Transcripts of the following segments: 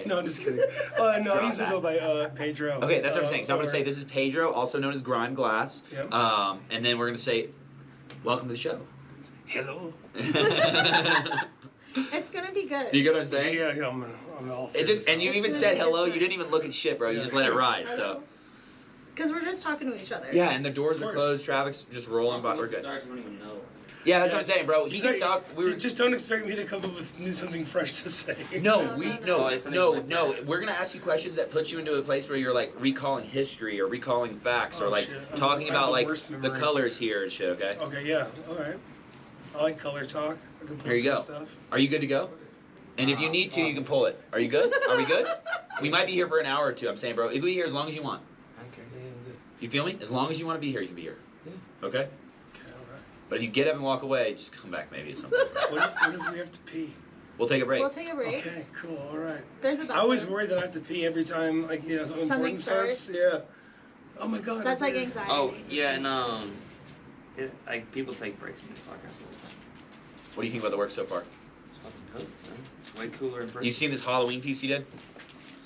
No, I'm just kidding. No, I usually go by Pedro. Okay, that's what I'm saying. So I'm going to say this is Pedro, also known as Grime Glass. Yep. And then we're going to say, welcome to the show. Hello. It's gonna be good. You get what I'm saying? Yeah, I'm all it just, and you even said hello. You didn't even look at shit, bro. You just let it ride. So. Because we're just talking to each other. Yeah, and the doors are closed. Traffic's just rolling by. We're good. Starts, you don't even know. Yeah, that's what I'm saying, bro. He can talk. Just don't expect me to come up with something fresh to say. No. We're gonna ask you questions that put you into a place where you're like recalling history or recalling facts or like talking about like the colors here and shit. Okay. Okay. Yeah. All right. I like color talk. I can There you go. Stuff. Are you good to go? And if you need to, you can pull it. Are you good? Are we good? We might be here for an hour or two. I'm saying, bro. If we here as long as you want. Okay, yeah, I'm good. You feel me? As long as you want to be here, you can be here. Yeah. Okay. But if you get up and walk away, just come back maybe at some point. What if we have to pee? We'll take a break. We'll take a break. Okay, cool, all right. There's a bathroom. I always worry that I have to pee every time, like, you know, something important starts. Yeah. Oh my God. That's like anxiety. Oh, yeah, and like people take breaks in this podcast all the time. What do you think about the work so far? It's fucking dope, man. It's way cooler in person. You seen this Halloween piece he did?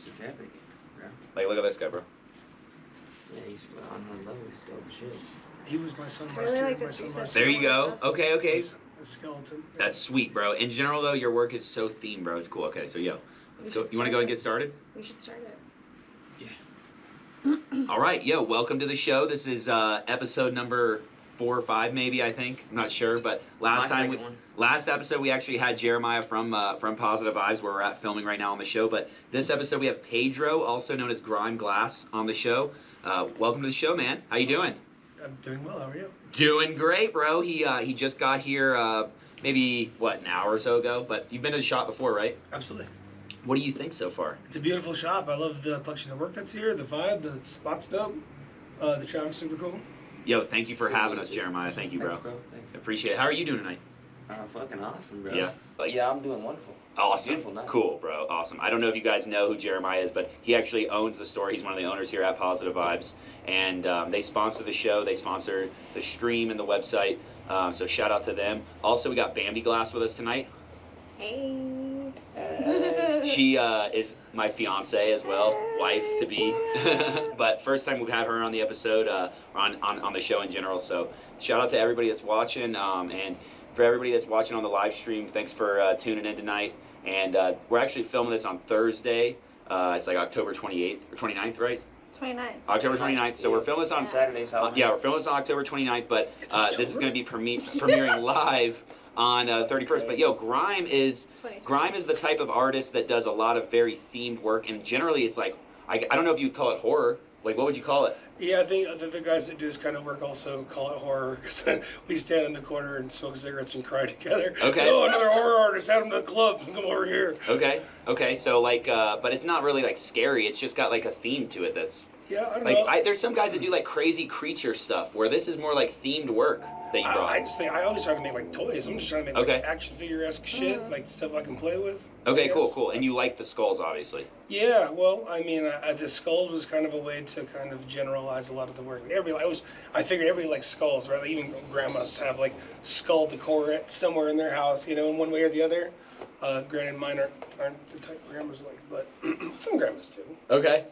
It's epic, bro. Like, look at this guy, bro. Yeah, he's on one level. He's dope as shit. He was my son I last really year. like My this son piece. last There year. you go. Okay. A skeleton. Yeah. That's sweet, bro. In general, though, your work is so themed, bro. It's cool. Okay, so yo, let's go. You want to go and get started? We should start it. Yeah. All right, yo, welcome to the show. This is episode number 4 or 5, maybe. I think. I'm not sure, but last episode we actually had Jeremiah from Positive Vibes, where we're at filming right now on the show. But this episode we have Pedro, also known as Grime Glass, on the show. Welcome to the show, man. How you doing? I'm doing well. How are you? Doing great, bro. He just got here maybe an hour or so ago. But you've been to the shop before, right? Absolutely. What do you think so far? It's a beautiful shop. I love the collection of work that's here. The vibe, the spot's dope. The traffic's super cool. Yo, thank you for having us, Jeremiah. Thank you, bro. Thanks, bro. Thanks. Appreciate it. How are you doing tonight? Fucking awesome, bro. Yeah. Yeah, I'm doing wonderful. Awesome. Beautiful night. Cool, bro. Awesome. I don't know if you guys know who Jeremiah is, but he actually owns the store. He's one of the owners here at Positive Vibes. And they sponsor the show. They sponsor the stream and the website. So shout out to them. Also, we got Bambi Glass with us tonight. Hey. She is my fiance as well, wife to be. But first time we've had her on the episode, on the show in general. So shout out to everybody that's watching. And for everybody that's watching on the live stream, thanks for tuning in tonight. And we're actually filming this on Thursday. It's like October 28th or 29th, right? 29th. October 29th. So we're filming this on Saturday's Halloween. yeah, we're filming this on October 29th, but this is going to be premiering live on 31st. But yo, Grime is the type of artist that does a lot of very themed work, and generally it's like I don't know if you'd call it horror. Like, what would you call it? Yeah, I think the guys that do this kind of work also call it horror, because we stand in the corner and smoke cigarettes and cry together. Okay. Oh, another horror artist, add him to the club, come over here. Okay, so like, but it's not really like scary, it's just got like a theme to it that's... Yeah, I don't like, know. there's some guys that do like crazy creature stuff, where this is more like themed work that you brought. I just think, I always try to make like toys. I'm just trying to make like action figure-esque shit, like stuff I can play with. Okay, cool. And you like the skulls, obviously. Yeah, well, I mean, the skull was kind of a way to kind of generalize a lot of the work. I figured everybody likes skulls, right? Like even grandmas have like skull decor somewhere in their house, you know, in one way or the other. Granted, mine aren't the type grandmas like, but some grandmas do. Okay.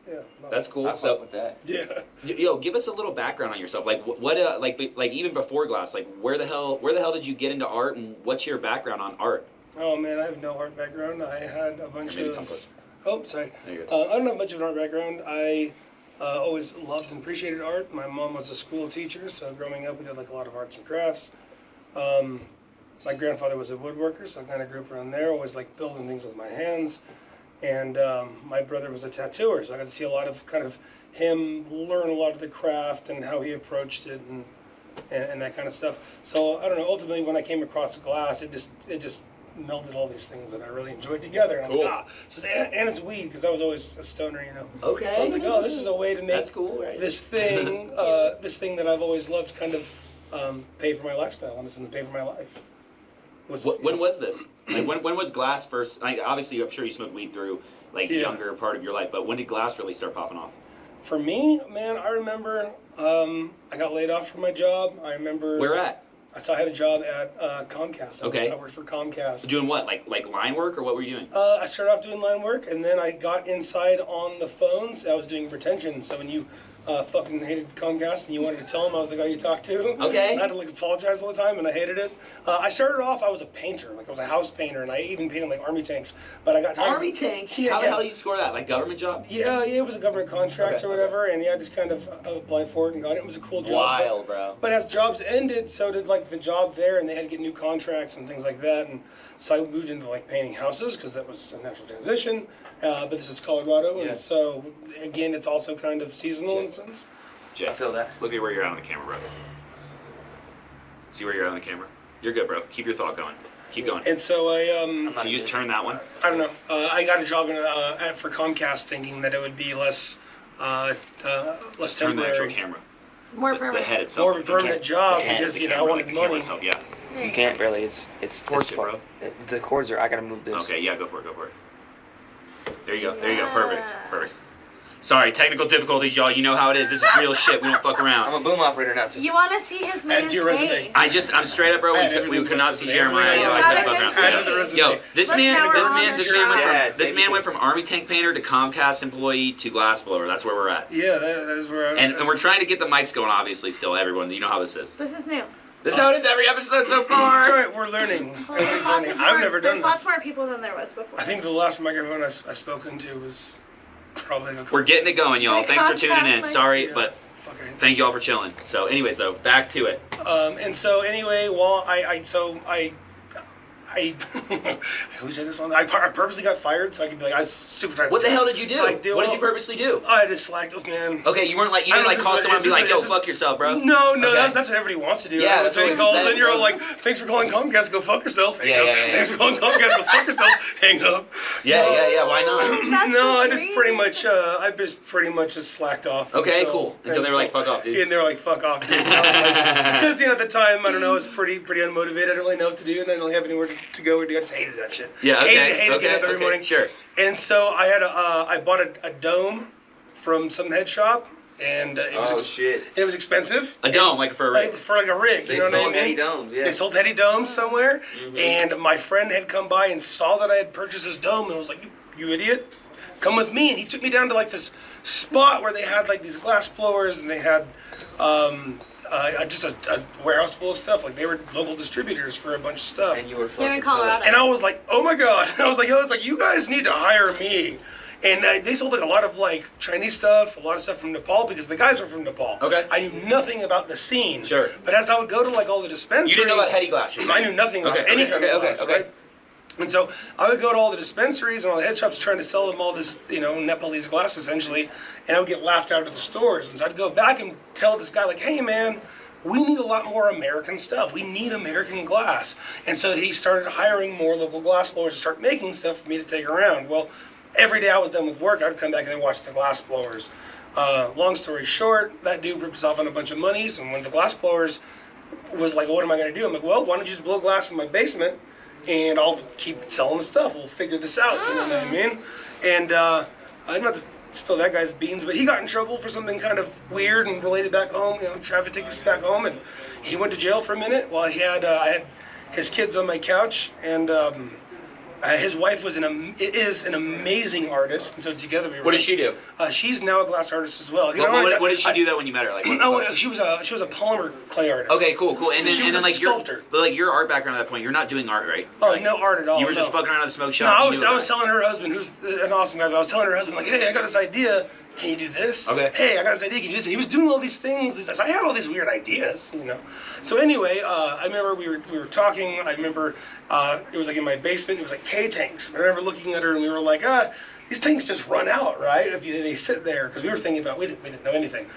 Yeah, That's cool. I fuck with that. Yeah. Yo, give us a little background on yourself. Like, what like even before Glass, like, where the hell did you get into art, and what's your background on art? Oh man, I have no art background. I had a bunch of. Oh, sorry. There you I don't have much of an art background. I always loved and appreciated art. My mom was a school teacher, so growing up we did like a lot of arts and crafts. My grandfather was a woodworker, so I kind of grew up around there. Always like building things with my hands. And my brother was a tattooer, so I got to see a lot of kind of him learn a lot of the craft and how he approached it and that kind of stuff. So I don't know. Ultimately, when I came across Glass, it just melded all these things that I really enjoyed together. And I was like, so, and it's weed, because I was always a stoner, you know. Okay. So I was like, oh, this is a way to make That's cool, right? this thing that I've always loved, kind of pay for my lifestyle, and pay for my life. When was this? Like, when was Glass first? Like, obviously, I'm sure you smoked weed through like the younger part of your life, but when did Glass really start popping off? For me, man, I remember I got laid off from my job. I remember. Where at? So I had a job at Comcast. Okay. I worked for Comcast. Doing what? Like line work, or what were you doing? I started off doing line work, and then I got inside on the phones. I was doing retention. So when you fucking hated Comcast and you wanted to tell them I was the guy you talked to, Okay. I had to like apologize all the time, and I hated it. I started off, I was a painter. Like I was a house painter, and I even painted like army tanks. But I got tired. Army tanks? Yeah, How the yeah. hell did you score that? Like government job? Yeah, it was a government contract Okay, or whatever, and yeah, I just kind of applied for it and got it. It was a cool job. Wild, bro. But as jobs ended, so did like the job there, and they had to get new contracts and things like that. And so I moved into like painting houses because that was a natural transition. But this is Colorado, Yeah. and so again, it's also kind of seasonal in a sense. Jay, I feel that. Look at where you're at on the camera, bro. See where you're at on the camera? You're good, bro. Keep your thought going. Keep going. And so I Can you just turn that one? I don't know. I got a job for Comcast, thinking that it would be less less Turn the actual temporary, camera. More The permanent. head itself. more of a permanent job can't. because The you know I camera, wanted the camera money. itself, yeah. There You go. can't really. It's Force it, fun. bro. The cords are. I gotta move this. Okay, yeah, go for it, go for it. There you go, there you go. Perfect, perfect. Sorry, technical difficulties, y'all. You know how it is. This is real shit. We don't fuck I'm around. a boom operator now too. You want to see his man's your resume. face? I'm straight up, bro. I had We everything could not but see the Jeremiah. resume. You know, I couldn't fuck Add around. it to the resume. Yo, this Look, man, now we're this on man, the this man went shot. from this man went from army tank painter to Comcast employee to glassblower. That's where we're at. Yeah, that is where I And we're trying to get the mics going, obviously. Still, everyone, you know how this is. This is new. This is how it is every episode so That's far. right, we're learning. Well, there's lots of I've more, never done there's lots this. more people than there was before. I think the last microphone I spoken to was probably a We're getting it going, y'all. The Thanks for tuning in. Comcast, Sorry, Yeah. but Okay. thank you all for chilling. So, anyways, though, back to it. And so anyway, well, who said this on? I purposely got fired so I could be like, I was super tired. What the hell did you do? Like, What did you purposely do? I just slacked off, man. Okay, you weren't like you I didn't don't like know, call this is- someone and be this like, is- "Yo, this is- fuck yourself, bro." No, Okay. that's what everybody wants to do. Yeah, right? that's When what somebody calls that- and you're all like, "Thanks for calling Comcast, go fuck yourself." Hang Yeah, up. yeah, yeah. Thanks for calling Comcast, go fuck yourself. Hang up. Yeah. Why not? That's No, the I just dream. pretty much just slacked off. Okay, cool. Until they were like, "Fuck off, dude." Yeah, and they were like, "Fuck off," dude. And I was like, because at the time, I don't know, I was pretty unmotivated. I didn't really know what to do, and I didn't really have anywhere to go or do. I just hated that shit. Yeah, okay, hated getting up every morning. Sure. And so I bought a dome from some head shop, and it was shit. it was expensive. A dome, like for a rig. For like a rig. They you know sold what I Heady mean? domes. Yeah. They sold Heady domes somewhere, Mm-hmm. and my friend had come by and saw that I had purchased this dome, and was like, "You idiot, come with me!" And he took me down to like this spot where they had like these glass blowers, and they had just a warehouse full of stuff. Like they were local distributors for a bunch of stuff. And you were They're in fucking Colorado. And I was like, "Oh my god!" I was like, "You guys need to hire me." And they sold like a lot of like Chinese stuff, a lot of stuff from Nepal because the guys were from Nepal. Okay. I knew nothing about the scene. Sure. But as I would go to like all the dispensaries, You didn't know about Heady Glass. you're I saying? knew nothing about Okay, any okay, kind okay, of okay, glass, okay. right? And so I would go to all the dispensaries and all the head shops trying to sell them all this, Nepalese glass essentially, and I would get laughed out of the stores. And so I'd go back and tell this guy like, "Hey man, we need a lot more American stuff. We need American glass." And so he started hiring more local glass blowers to start making stuff for me to take around. Well, every day I was done with work, I'd come back and I'd watch the glass blowers. Long story short, that dude ripped us off on a bunch of monies, and when the glass blowers was like, "What am I going to do?" I'm like, "Well, why don't you just blow glass in my basement, and I'll keep selling the stuff. We'll figure this out." You know what I mean? And I'm not to spill that guy's beans, but he got in trouble for something kind of weird and related back home. Traffic tickets back home, and he went to jail for a minute while he had I had his kids on my couch, and his wife is an amazing artist, and so together we were. What does she do? She's now a glass artist as well. What did she do though when you met her? Like, what, Oh, she was a polymer clay artist. Okay, cool. And So then, she and was then a like sculptor. your art background at that point, you're not doing art, right? Oh, no art at all. You were no. just fucking around at the smoke No, shop. I you was knew about it. telling her husband, who's an awesome guy, but I was telling her husband like, "Hey, I got this idea. Can you do this?" Okay. "Hey, I got this idea. Can you do this?" And he was doing all these things. I had all these weird ideas, So anyway, I remember we were talking. I remember it was like in my basement. It was like K tanks. I remember looking at her and we were like, these tanks just run out, right? If they sit there, because we were thinking about we didn't know anything.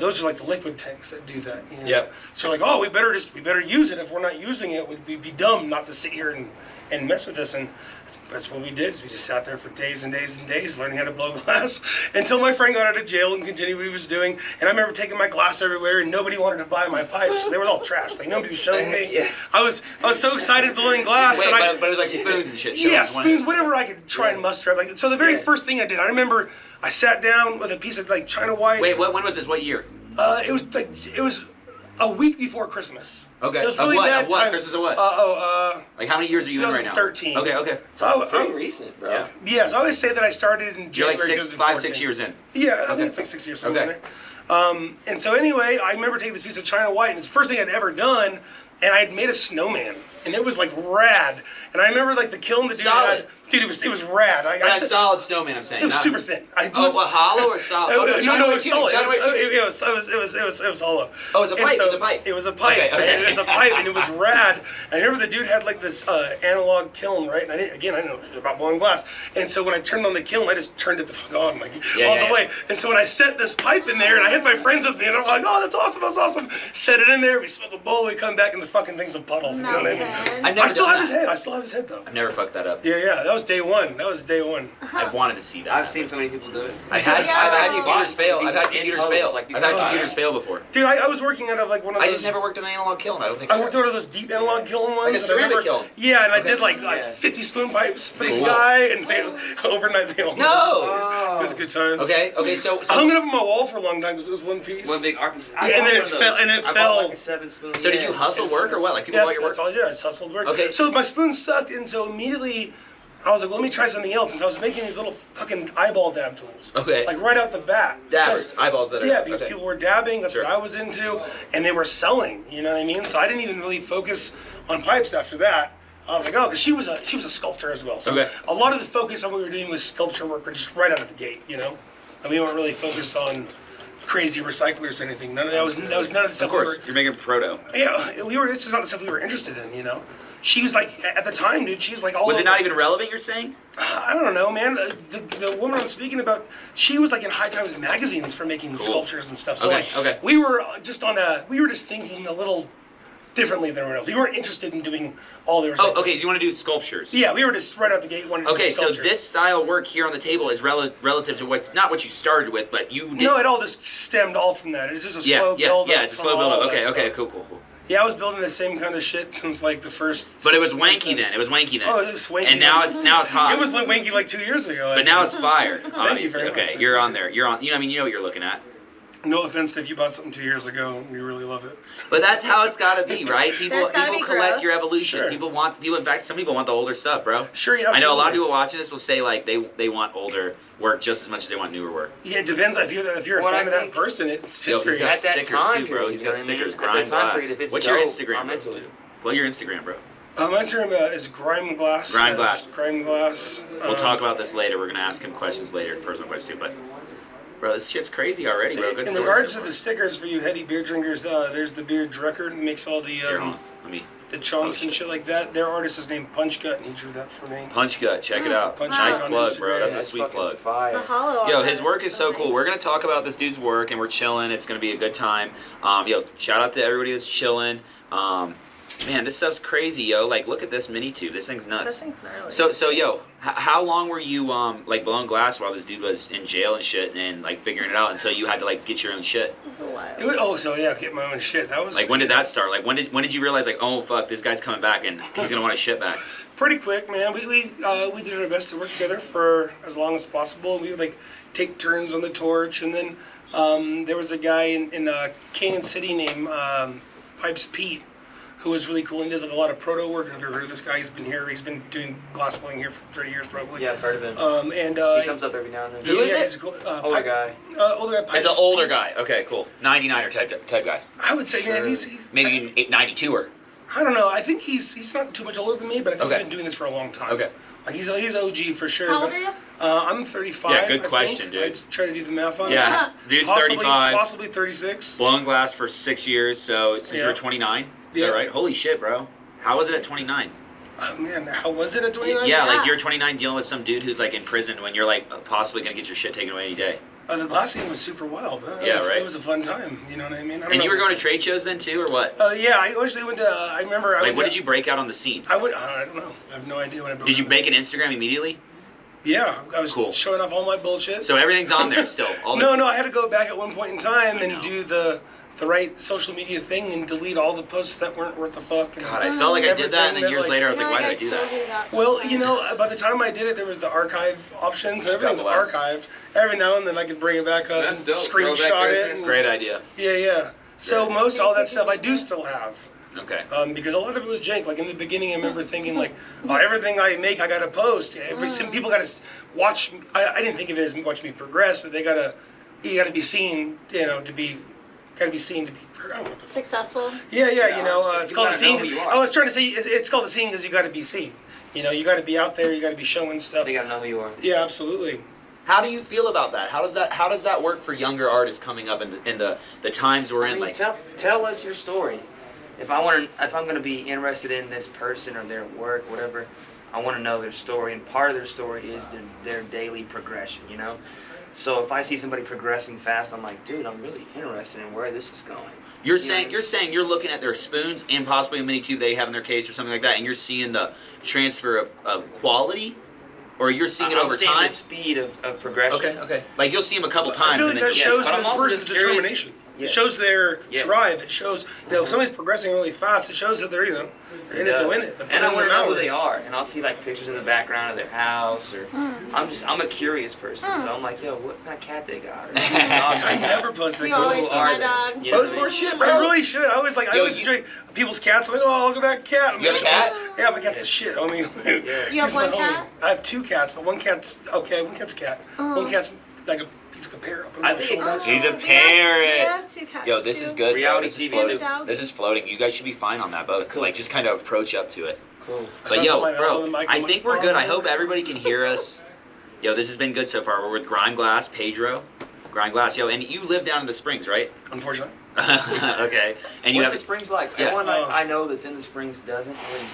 Those are like the liquid tanks that do that. Yep. So like, oh, we better use it. If we're not using it, we'd be dumb not to sit here and mess with this. And that's what we did. Is we just sat there for days and days and days learning how to blow glass until my friend got out of jail and continued what he was doing. And I remember taking my glass everywhere and nobody wanted to buy my pipes. They were all trash. Like nobody was showing me. Yeah. I was so excited blowing glass Wait, that but it was like spoons and shit. yeah, Showing spoons, one- whatever I could try and muster up. Like so, the very Yeah. first thing I did, I remember I sat down with a piece of like China white. Wait, when was this? What year? It was a week before Christmas. Okay. It was Of really what? bad Of what? time. Christmas of what? Like how many years are you in right now? 2013. Okay. So Pretty recent, bro. Yeah. yeah, so I always say that I started in You're January like 5-6 years in. Yeah, I think it's like 6 years somewhere Okay. there. And so anyway, I remember taking this piece of China White, and it's the first thing I'd ever done, and I had made a snowman, and it was like rad. And I remember like the kiln the dude Solid. had. Dude, it was rad. Not a solid snowman, I'm saying. It was not- super thin. what, hollow or solid? No, China it White was too, solid. China White too. It was hollow. Oh, it's a And pipe, so it's a pipe. It was a pipe. Okay. It was a pipe, and it was rad. And I remember the dude had like this analog kiln, right? And I didn't know about blowing glass. And so when I turned on the kiln, I just turned it the fuck on, like all the way. And so when I set this pipe in there, and I had my friends with me, and I'm like, oh, that's awesome. Set it in there. We smoke a bowl. We come back, and the fucking thing's a puddle. You know what I mean? I've never I still done have his that. head. I still have his head though. I've never fucked that up. Yeah. That was day one. I've wanted to see that. I've seen so many people do it. I've had Yeah. computers fail. These I've had in computers post, fail. like you I've had go, computers fail before. Dude, I was working out of like one of those. I just never worked in an analog kiln. I don't think I worked out of those deep analog kiln ones. Like a and I ceramic remember- kiln. Yeah, and I Okay. did like Yeah. 50 spoon pipes for this Cool. guy, and they, overnight they all. No. Oh. It was a good time. Okay, so I hung it up on my wall for a long time because it was one piece. One big art piece. Yeah, and then it fell. And it I fell. bought like a 7-spoon. so did you hustle work or what? Like people Yeah, bought your work? that's all. Yeah, I just hustled work. Okay. So my spoon sucked, and so immediately I was like, well, let me try something else. And so I was making these little fucking eyeball dab tools. Okay. Like right out the bat. Dabbers, Because- eyeballs that are. Yeah, because okay. people were dabbing. That's Sure. what I was into, and they were selling. You know what I mean? So I didn't even really focus on pipes after that. I was like, oh, because she was a sculptor as well. So Okay. a lot of the focus on what we were doing was sculpture work, just right out of the gate. You know, and we weren't really focused on crazy recyclers or anything. None of that was none of the Of stuff. course, you're making proto. Yeah, we were. It's just not the stuff we were interested in. You know, she was like at the time, dude. She was like all. Was it over- not even relevant? You're saying? I don't know, man. The woman I'm speaking about, she was like in High Times magazines for making sculptures and stuff. So Okay, like, okay. we were just thinking a little differently than everyone else. We weren't interested in doing all the. Oh, okay. So you want to do sculptures? Yeah, we were just right out the gate wanting to Okay, do so sculptures. this style work here on the table is relative to not what you started with, but you did. No, it all just stemmed all from that. It's just a slow build. It's a slow build up. Okay, cool. Yeah, I was building the same kind of shit since like the first. But it was 6 months wanky in. then. It was wanky then. Oh, it was wanky. And now it's hot. It was like wanky like 2 years ago. I But now think. it's fire. you Obviously. very much. Okay, I you're on appreciate there. You're on. You know, I mean, you know what you're looking at. No offense to if you bought something 2 years ago and you really love it. But that's how it's got to be, right? People There's gotta be collect growth. your evolution. Sure. People want. In fact, some people want the older stuff, bro. Sure, yeah. I know a lot of absolutely. people watching this will say like they want older work just as much as they want newer work. Yeah, it depends if you're a What fan I of that think- person. It's Yo, history. he's got At that stickers time too, bro. period, He's you know got what I mean? stickers. At that Grime time Glass. period, if it's What's your dope, Instagram, I'm bro? into it. Plug your Instagram, bro. My Instagram is Grime Glass. Grime Glass. Just Grime Glass. We'll talk about this later. We're gonna ask him questions later, personal questions too. But bro, this shit's crazy already, bro. Good in story regards so to far. the stickers for you heady beer drinkers, there's the beer Drucker who makes all the Here, hold on. Let me the chunks Oh, and shit like that. Their artist is named Punch Gut, and he drew that for me. Punch Gut. Check it out. Punch Nice Gut on plug, bro. Instagram. That's a That's sweet fucking plug. The fire. hollow. Yo, on his that work is so cool. amazing. We're gonna talk about this dude's work, and we're chilling. It's gonna be a good time. Yo, shout out to everybody that's chilling. Man, this stuff's crazy, yo. Like, look at this mini tube. This thing's That nuts. thing's gnarly. So, yo, how long were you like blowing glass while this dude was in jail and shit, and like figuring it out until you had to like get your own shit? It's a lot. Get my own shit. That was Like, when did that start? Like, when did you realize like, oh fuck, this guy's coming back and he's gonna want his shit back? pretty quick, man. We did our best to work together for as long as possible. We would like take turns on the torch, and then there was a guy in Canyon City named Pipes Pete, who was really cool and does like a lot of proto work. I've never heard of this guy. He's been here. He's been doing glass blowing here for 30 years probably. Yeah, I've heard of him. And He comes up every now and then. Who is it? He's a cool, Older guy. Older guy. As Pipes an older Pete. guy. Okay, cool. 99er type guy. I would say, man, he's Maybe 92er. I don't know. I think he's not too much older than me, but I think Okay. he's been doing this for a long time. Okay. Like he's OG for sure. How old but, are you? I'm 35. Yeah, good I question, think. dude. I try to do the math on Yeah, it. dude's Possibly, 35. Possibly 36. Blown glass for 6 years, so since you Yeah. were 29. Is Yeah. that right? Holy shit, bro. How was it at 29? Oh man, how was it at 29? Yeah, like Yeah. you're 29 dealing with some dude who's like in prison when you're like possibly gonna get your shit taken away any day. The glass scene was super wild. Yeah, right. It was a fun time. You know what I mean? I don't And know. you were going to trade shows then too, or what? Yeah, I actually went to. I remember. Like, what did you break out on the scene? I don't know. I have no idea what I broke. Did you out. make an Instagram immediately? Yeah, I was Cool. showing off all my bullshit. So everything's on there still. All the- No, I had to go back at one point in time I and know. do the right social media thing and delete all the posts that weren't worth the fuck. And God, I felt like I did that, and then everything years that, later I was feel like, why did I do still that? that Well, sometimes. you know, by the time I did it, there was the archive option, so everything's God bless. archived. Every now and then I could bring it back up That's and dope. screenshot Throwback it. pictures. and- Great idea. Yeah. So Great. most all that stuff I do still have. Okay. Because a lot of it was jank. Like in the beginning, I remember thinking like, oh, everything I make, I gotta post. Some people gotta watch. I didn't think of it as watch me progress, but you gotta be seen, gotta be seen to be. I don't know what the fuck. Successful. Yeah, Yeah, it's called the gotta scene. know who you are. I was trying to say it's called the scene because you gotta be seen. You gotta be out there. You gotta be showing stuff. They gotta know who you are. Yeah, absolutely. How do you feel about that? How does that work for younger artists coming up in the times we're in? Like, tell us your story. If I'm gonna be interested in this person or their work, whatever, I want to know their story, and part of their story is their daily progression. So if I see somebody progressing fast, I'm like, dude, I'm really interested in where this is going. You're saying you're looking at their spoons and possibly a mini cube they have in their case or something like that, and you're seeing the transfer of quality, or you're seeing it over time. The speed of progression. Okay. Like you'll see them a couple I times. feel like that shows but I'm the also person's just curious- determination. Yes. It shows their Yes. drive. It shows, if somebody's progressing really fast, it shows that they're, they're in it to win it. And I want to know who they are, and I'll see like pictures in the background of their house, or I'm a curious person, so I'm like, yo, what kind of cat they got? Or what kind of dog I they got? never post that. You always Cool. see my dog. You know what I Post mean? more shit, I bro. really should. I always enjoy people's cats. I'm like, oh, look at that cat. You have a cat? Yeah, my cat's the shit. I mean, Yeah. You have he's my one homie. cat? I have 2 cats, but one cat's okay. One cat's a cat. One cat's like he's like a parrot. Up on I my think shoulder. He's a We parrot. have 2 cats. Yo, this too. is good. Bro. Reality This is TV floating. too. This is floating. You guys should be fine on that both. Cool. Like just kind of approach up to it. Cool. But yo, bro, I think we're good. I hope everybody can hear us. Yo, this has been good so far. We're with Grime Glass, Pedro. Grime Glass, yo, and you live down in the Springs, right? Unfortunately. Okay. And you What's have the Springs like? Yeah. Everyone I know that's in the Springs doesn't really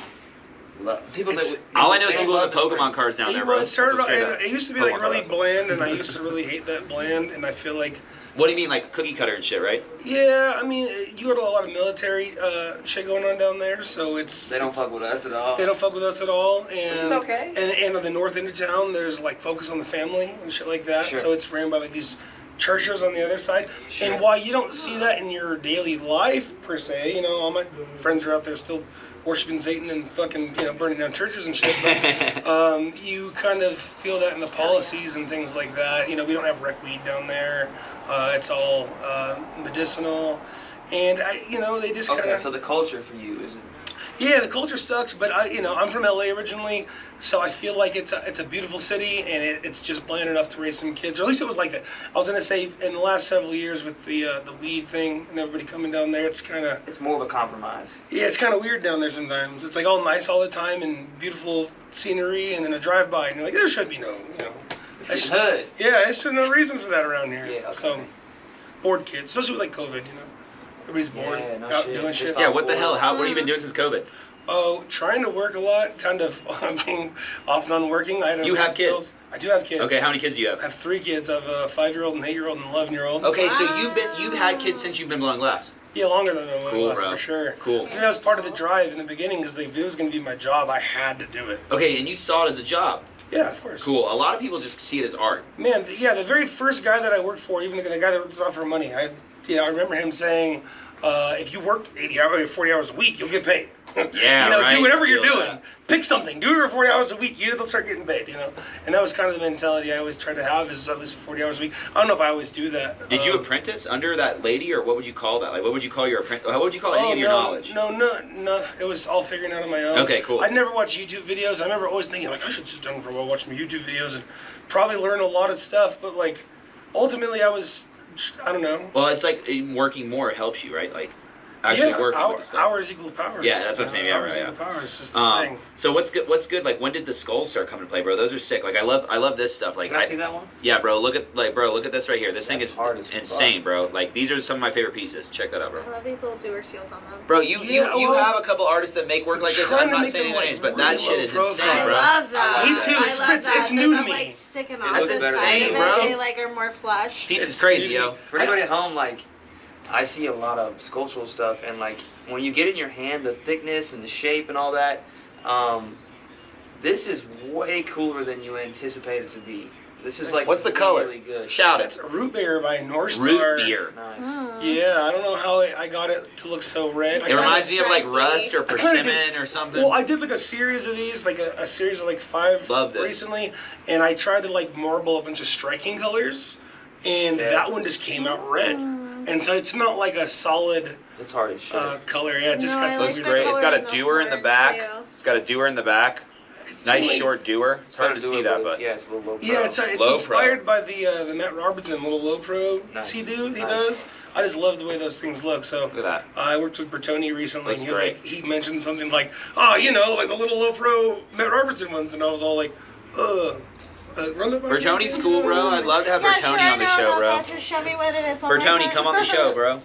love people It's- that. all I know is they people love with the Pokemon Springs. cards down there, Well, bro. it started That's off, straight up. it used to be Pokemon like really cards. bland, and I used to really hate that bland, and I feel like. What do you mean, like cookie cutter and shit, right? Yeah, I mean, you got a lot of military shit going on down there, so it's. They don't fuck with us at all. They don't fuck with us at all, and Which is okay. And on the north end of town, there's like focus on the family and shit like that. Sure. So it's ran by like these churches on the other side. Sure. And while you don't see that in your daily life per se, all my friends are out there still worshiping Satan and fucking burning down churches and shit. But, you kind of feel that in the policies and things like that. We don't have rec weed down there. It's all medicinal, and they just kind Okay, of. so the culture for you is. Yeah, the culture sucks, but I'm from LA originally, so I feel like it's a beautiful city, and it's just bland enough to raise some kids, or at least it was like that. I was gonna say in the last several years with the weed thing and everybody coming down there, it's kind of It's more of a compromise. it's kind of weird down there sometimes. It's like all nice all the time and beautiful scenery, and then a drive by, and you're like, there should be no, It's I the should- hood. yeah, there's no reason for that around here. Yeah, okay. So bored kids, especially with like COVID, everybody's bored Yeah, no out shit. doing Just shit. Yeah, what the hell? What have you been doing since COVID? Oh, trying to work a lot, kind of. Off and on working. I don't. You have kids? I do have kids. Okay, how many kids do you I have? have 3 kids. I have a 5-year-old, an 8-year-old, and an 11-year-old. Okay, so you've had kids since you've been blowing glass. Yeah, longer than I Cool, was bro. for sure. Cool. I think that was part of the drive in the beginning because if it was going to be my job, I had to do it. Okay, and you saw it as a job. Yeah, of course. Cool. A lot of people just see it as art. Man, the very first guy that I worked for, even the guy that was offered money, I remember him saying, if you work 80 hours, or 40 hours a week, you'll get paid. Yeah, right. Do whatever you're Feel doing. that. Pick something. Do it for 40 hours a week. You'll start getting paid, And that was kind of the mentality I always try to have is at least 40 hours a week. I don't know if I always do that. Did you apprentice under that lady, or what would you call that? Like, what would you call your apprentice? How would you call any of your knowledge? No. It was all figuring out on my own. Okay, cool. I never watched YouTube videos. I remember always thinking, like, I should sit down for a while, watch some YouTube videos, and probably learn a lot of stuff. But, like, ultimately, I don't know. Well, it's like working more helps you, right? Like, actually working with the stuff. Hours equal powers. Yeah, that's what I'm saying. Yeah, hours right, equal powers. It's just the thing. So what's good? What's good? Like, when did the skulls start coming to play, bro? Those are sick. Like, I love this stuff. Like, Can I see that one? Yeah, bro. Look at this right here. This thing That's is hard as fuck. insane, bro. Like, these are some of my favorite pieces. Check that out, bro. I love these little doer seals on them. Bro, you well, have a couple artists that make work like this. trying I'm to not make saying them, any like, names, but really that shit low is profile. insane, I bro. love that. Me too. I It's- love it's that. new They're to not, me. like sticking It off looks the better. side of Insane, it. bro. They like are more flush. Piece is It's crazy, beauty. yo. For anybody at home, like, I see a lot of sculptural stuff, and like when you get in your hand, the thickness and the shape and all that, this is way cooler than you anticipate it to be. This is like What's the really, color? really good. Shout That's it. a root beer by North Star. Root beer. Nice. Yeah, I don't know how I got it to look so red. It reminds me of like Striky. rust or I kinda persimmon or something. Well, I did like a series of these, like a series of like 5 Love this. recently, and I tried to like marble a bunch of striking colors, and Yeah. that one just came out red. And so it's not like a solid It's hard as shit. color. Yeah, it's just No, got I some like Looks the weird great. color It's got in a the doer in the horn, back. too. It's got a doer in the back. Nice like- short doer. It's hard to see that, but yeah, it's a little low. Yeah, it's Low inspired by the Matt Robertson little low pro Nice. he Nice. does. I just love the way those things look. So look at that. I worked with Bertoni recently, Looks and he was great. like, he mentioned something like, oh, you know, like the little low pro Matt Robertson ones, and I was all like, run that by me Bertoni's again? cool, bro. I'd love to have Yeah, Bertoni sure, I on the know show, about bro. that. Just show me what it is. one more Bertoni, time. come on the show, bro.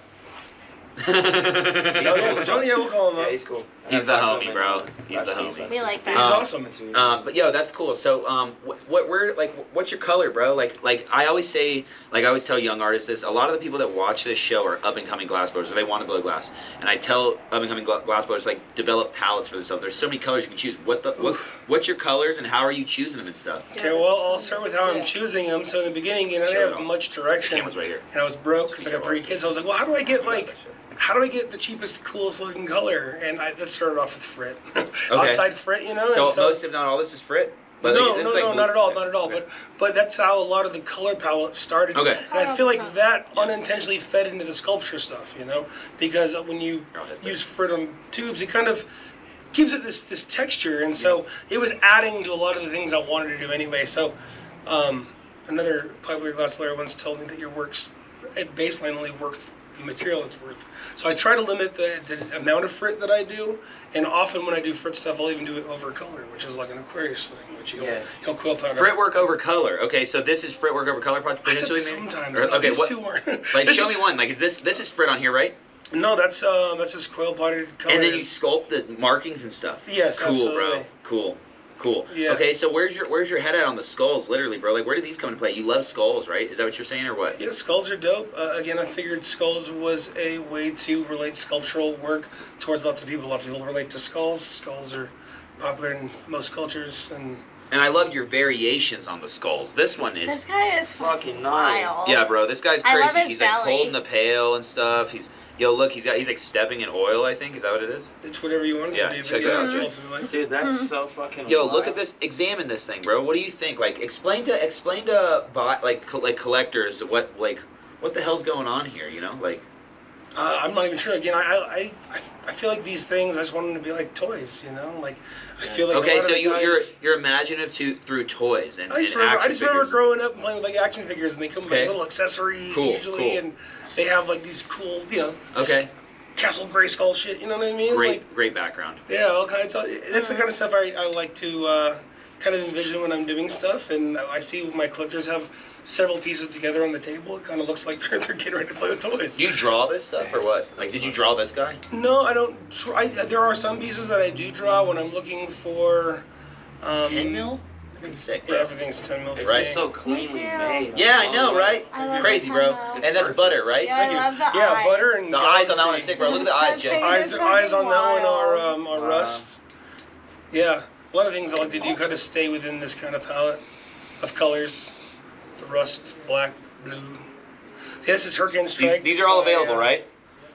No, yeah, Bertoni, yeah, we'll call him Yeah, up. he's cool. He's the homie, bro. He's the homie. We like He's that. awesome. But yo, that's cool. So, what's your color, bro? Like I always say, like I always tell young artists this. A lot of the people that watch this show are up and coming glass blowers, or they want to blow glass. And I tell up and coming glass blowers, like, develop palettes for themselves. There's so many colors you can choose. What's your colors, and how are you choosing them and stuff? Okay, well, I'll start with how I'm choosing them. So in the beginning, you know, I Show it didn't have all. much The direction, camera's right here. and I was broke because I got 3 kids. So I was like, well, how do I get the cheapest, coolest looking color? And that started off with frit. Outside frit, you know? So and most, if not all, this is frit. But No, this is no, like no, not at all, not at all. Okay. But that's how a lot of the color palettes started. Okay. And I feel like that unintentionally fed into the sculpture stuff, you know? Because when you I'll hit this. use frit on tubes, it kind of gives it this texture, and so it was adding to a lot of the things I wanted to do anyway. So another popular glass player once told me that your work's at baseline only worth the material it's worth. So I try to limit the amount of frit that I do, and often when I do frit stuff, I'll even do it over color, which is like an Aquarius thing, which he'll quill powder. Frit work over color. Okay, so this is frit work over color I said potentially, maybe? sometimes. Or- No, okay, these what? two aren't. Like, This show is- me one. Like, is this is frit on here, right? No, that's just quill potted color. And then you sculpt the markings and stuff. Yes, cool, absolutely. bro. Cool. Yeah. Okay, so where's your head at on the skulls, literally, bro? Like, where do these come into play? You love skulls, right? Is that what you're saying, or what? Yeah, skulls are dope. Again, I figured skulls was a way to relate sculptural work towards lots of people. Lots of people relate to skulls. Skulls are popular in most cultures, and And I love your variations on the skulls. This one is, This guy is Fucking nice. wild. yeah, bro. This guy's I crazy. love his He's like belly. holding the pail and stuff. He's like stepping in oil. I think is that what it is? it's whatever you want it Yeah, to be. check but it out, Jay. ultimately. Dude, that's so fucking Yo, wild. look at this. Examine this thing, bro. What do you think? Like, explain to like collectors what the hell's going on here? You know, like. I'm not even sure. Again, I feel like these things, I just want them to be like toys, you know? Like, I feel like a Okay, lot so of the guys, you're imaginative through toys and I just and remember, action figures. growing up and playing with like action figures, and they come with Okay. like little accessories Cool, usually, cool. and they have like these cool, you know, Okay, Castle Grayskull shit. You know what I mean? Like, great background. yeah, all kinds. That's the kind of stuff I like to kind of envision when I'm doing stuff, and I see my collectors have several pieces together on the table. It kind of looks like they're getting ready to play with toys. Do you draw this stuff or what? Like, did you draw this guy? No, I don't. There are some pieces that I do draw when I'm looking for. 10 mil? That's sick, Yeah, bro. everything's 10 mil. It's Right. just so cleanly Me too. made. Yeah, I know, right? I love Crazy, the bro. 10 mil. And that's perfect. butter, right? Yeah, Thank I you. love the Yeah, eyes. butter and The eyes on that one galaxy. is sick, bro. Look at the eyes, Jay. Okay. Eyes It's on fucking that one wild. are rust. Yeah, a lot of things I like to do kind of stay within this kind of palette of colors. The rust, black, blue. Yeah, this is Hurricane Strike. These are all available, right?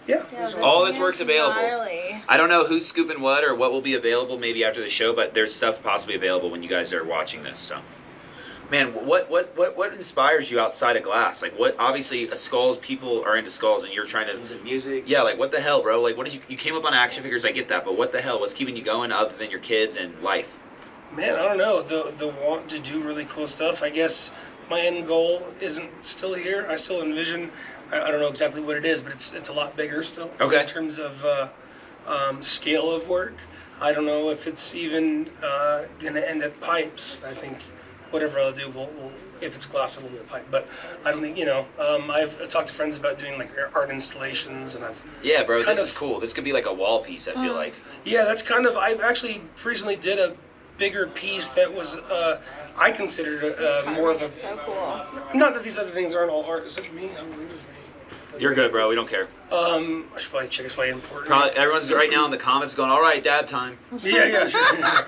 Yeah. Yeah, these are All all- this work's available. gnarly. I don't know who's scooping what or what will be available maybe after the show, but there's stuff possibly available when you guys are watching this. So, man, what inspires you outside of glass? Like, what? Obviously, skulls. People are into skulls, and you're trying to. Is it music? Yeah, like what the hell, bro? Like, what did you came up on action figures? I get that, but what the hell? What's keeping you going other than your kids and life? Man, I don't know. The want to do really cool stuff. I guess my end goal isn't still here. I still envision. I don't know exactly what it is, but it's a lot bigger still. Okay. In terms of scale of work, I don't know if it's even going to end at pipes. I think whatever I'll do will if it's glass, it'll be a pipe. But I don't think I've talked to friends about doing like art installations, and I've Yeah, bro, kind this is of- cool. This could be like a wall piece. I feel like. yeah, that's kind of. I've actually recently did a bigger piece that was I considered more of a. It's so cool. Not that these other things aren't all art. Is it me? I believe it's me. You're good, bro. We don't care. I should probably check. It's probably important. Probably everyone's right now in the comments going, "All right, dab time." Yeah, yeah. Sure.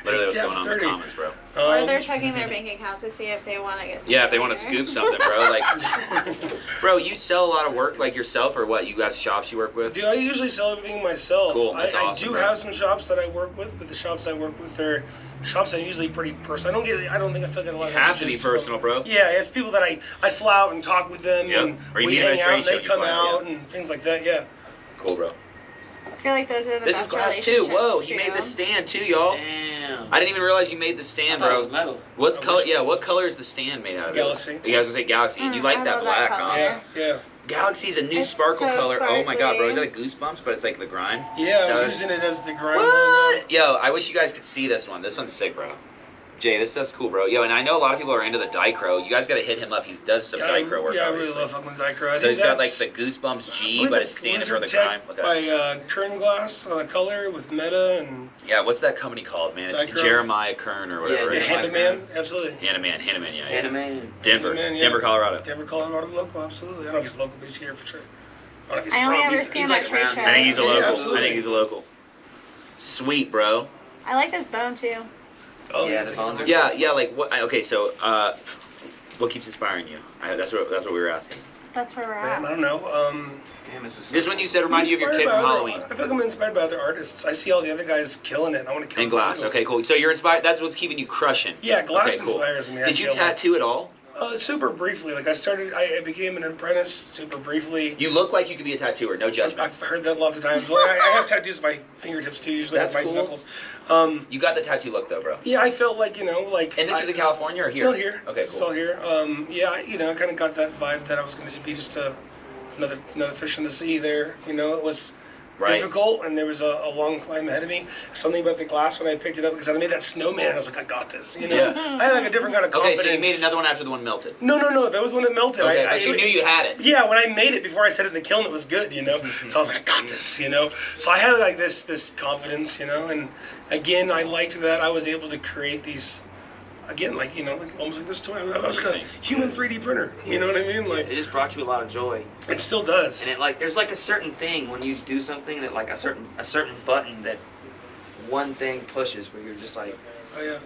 literally what's Yeah, going on in the 30. comments, bro. Or they're checking their bank account to see if they want to get something Yeah, if they want to later. scoop something, bro. Like, bro, you sell a lot of work like yourself, or what? You got shops you work with? Dude, I usually sell everything myself. Cool, that's I awesome, do bro. have some shops that I work with, but the shops I work with are shops that are usually pretty personal. I don't think I feel like a lot You of have to be messages personal, bro. Yeah, it's people that I fly out and talk with them, Yep. and Or you we meet them at hang a out, trade and show, they you come fly out, out, and things like that, yeah. Cool, bro. I feel like those are the This is best glass too. relationships, Whoa, you too. made the stand too, y'all. Damn. I didn't even realize you made the stand, I thought it bro. was metal. What's I color? wish it Yeah, was. what color is the stand made out of? Galaxy. You guys gonna say Galaxy, and you like I that love that black, huh? color. Yeah, yeah. Galaxy's a new It's sparkle so color. Oh my god, bro, is that sparkly. a Goosebumps? But it's like the grime. Yeah, I So- was using it as the grind. What? Yo, I wish you guys could see this one. This one's sick, bro. Jay, this stuff's cool, bro. Yo, and I know a lot of people are into the dichro. You guys gotta hit him up. He does some dichro work. Yeah, I really obviously. love fucking with dichro. So he's got like the Goosebumps G, but it's standing for the grime. Okay. By Grime Glass on the color with Meta and Yeah, what's that company called, man? It's Dichro. Jeremiah Kern or whatever. Yeah, right? Hannah Man, absolutely. Hannah Man, yeah. Anime. Denver, Hannah Man, yeah. Denver, Colorado. Denver, Colorado, local, absolutely. I don't know if he's local, but he's here for sure. I don't know if he's I only from. ever He's- see he's him at like trade around shows. here. I think he's a Yeah, local. absolutely. I think he's a local. Sweet, bro. I like this bone too. Oh, Yeah, the bones are. Yeah, yeah. Like what? Okay, so what keeps inspiring you? That's what we were asking. That's where we're Man, I at. don't know. Damn, it's a Just when you said remind you of your kid Inspired from by Halloween. I feel like I'm inspired by other artists. I see all the other guys killing it, and I want to kill And it glass. too. Okay, cool. So you're inspired. That's what's keeping you crushing. Yeah, glass Okay, cool. inspires me. I Did you feel like. tattoo at all? Super briefly. Like I became an apprentice super briefly. You look like you could be a tattooer. No judgment. I've heard that lots of times. Well, I have tattoos on my fingertips too, usually That's with my cool. knuckles. You got the tattoo look though, bro. Yeah, I felt like like. And this is in California or here? No, here. Okay, cool. Still here. Yeah, I kind of got that vibe that I was going to be just another fish in the sea. There, it was. Right. Difficult, and there was a long climb ahead of me. Something about the glass when I picked it up, because I made that snowman, and I was like, I got this. Yeah. I had like a different kind of Okay, confidence. so you made another one after the one melted. No, that was the one that melted. Okay, I but you knew you had it. Yeah, when I made it before I set it in the kiln, it was good, So I was like, I got this, So I had like this confidence, and again, I liked that I was able to create these. Again, like almost like this toy. I was like a human 3D printer. You know what I mean? Like It just brought you a lot of joy, it still does. and there's like a certain thing when you do something that like a certain button that one thing pushes where you're just like, Oh yeah.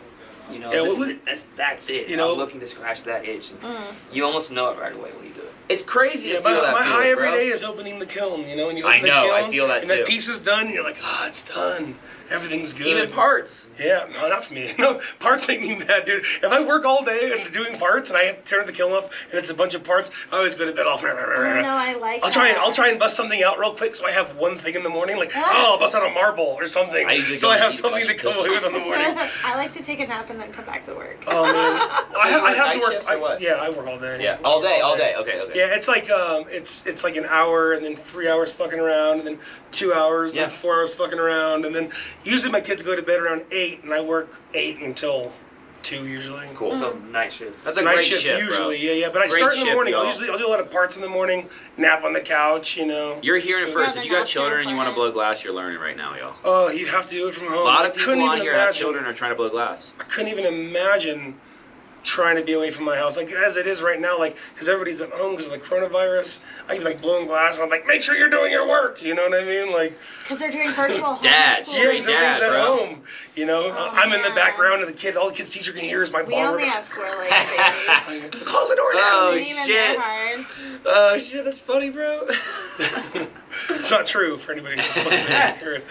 Yeah, what that's it. You know- I'm looking to scratch that itch. And you almost know it right away when you do it. It's crazy Yeah, to feel my that high feeling, every bro. day is opening the kiln, and you open I the know, kiln, I feel that and too. that piece is done, and you're like, it's done. Everything's good. Even parts. Yeah, no, not for me. No, parts make me mad, dude. If I work all day and doing parts, and I have to turn the kiln up, and it's a bunch of parts, I always go to bed off. Oh no, I like I'll try and bust something out real quick, so I have one thing in the morning, like I'll bust out a marble or something, I usually so go I and have eat a something bunch to of come away with in the morning. I like to take a nap and then come back to work. Oh man, you I work have to night work. shifts or what? Yeah, I work all day. Yeah, all day. Okay. Yeah, it's like it's like an hour and then 3 hours fucking around and then 2 hours Yeah. and 4 hours fucking around and then usually my kids go to bed around 8 and I work 8 until 2 usually. Cool. So night shift. That's a Night great shift, shift, usually, bro. yeah. But I Great start in the shift, morning. y'all. I'll do a lot of parts in the morning, nap on the couch, You're hearing it Yeah, first. the If you got naps are children and you want to important. blow glass, you're learning right now, y'all. Oh, you have to do it from home. A lot I of people couldn't on even here have imagine. children are trying to blow glass. I couldn't even imagine trying to be away from my house, like as it is right now, like because everybody's at home because of the coronavirus. I keep like blowing glass, and I'm like, make sure you're doing your work. You know what I mean? Like, Because they're doing virtual Dad, homeschool. yeah, Straight 'cause everybody's dad, at bro. home. You know, Oh, I'm in the man. background, and all the kids' teacher can hear is my We bar. only have 4 legs, babies. Close the door down. Oh, Didn't even shit. that hard. Oh shit, that's funny, bro. It's not true for anybody who's listening.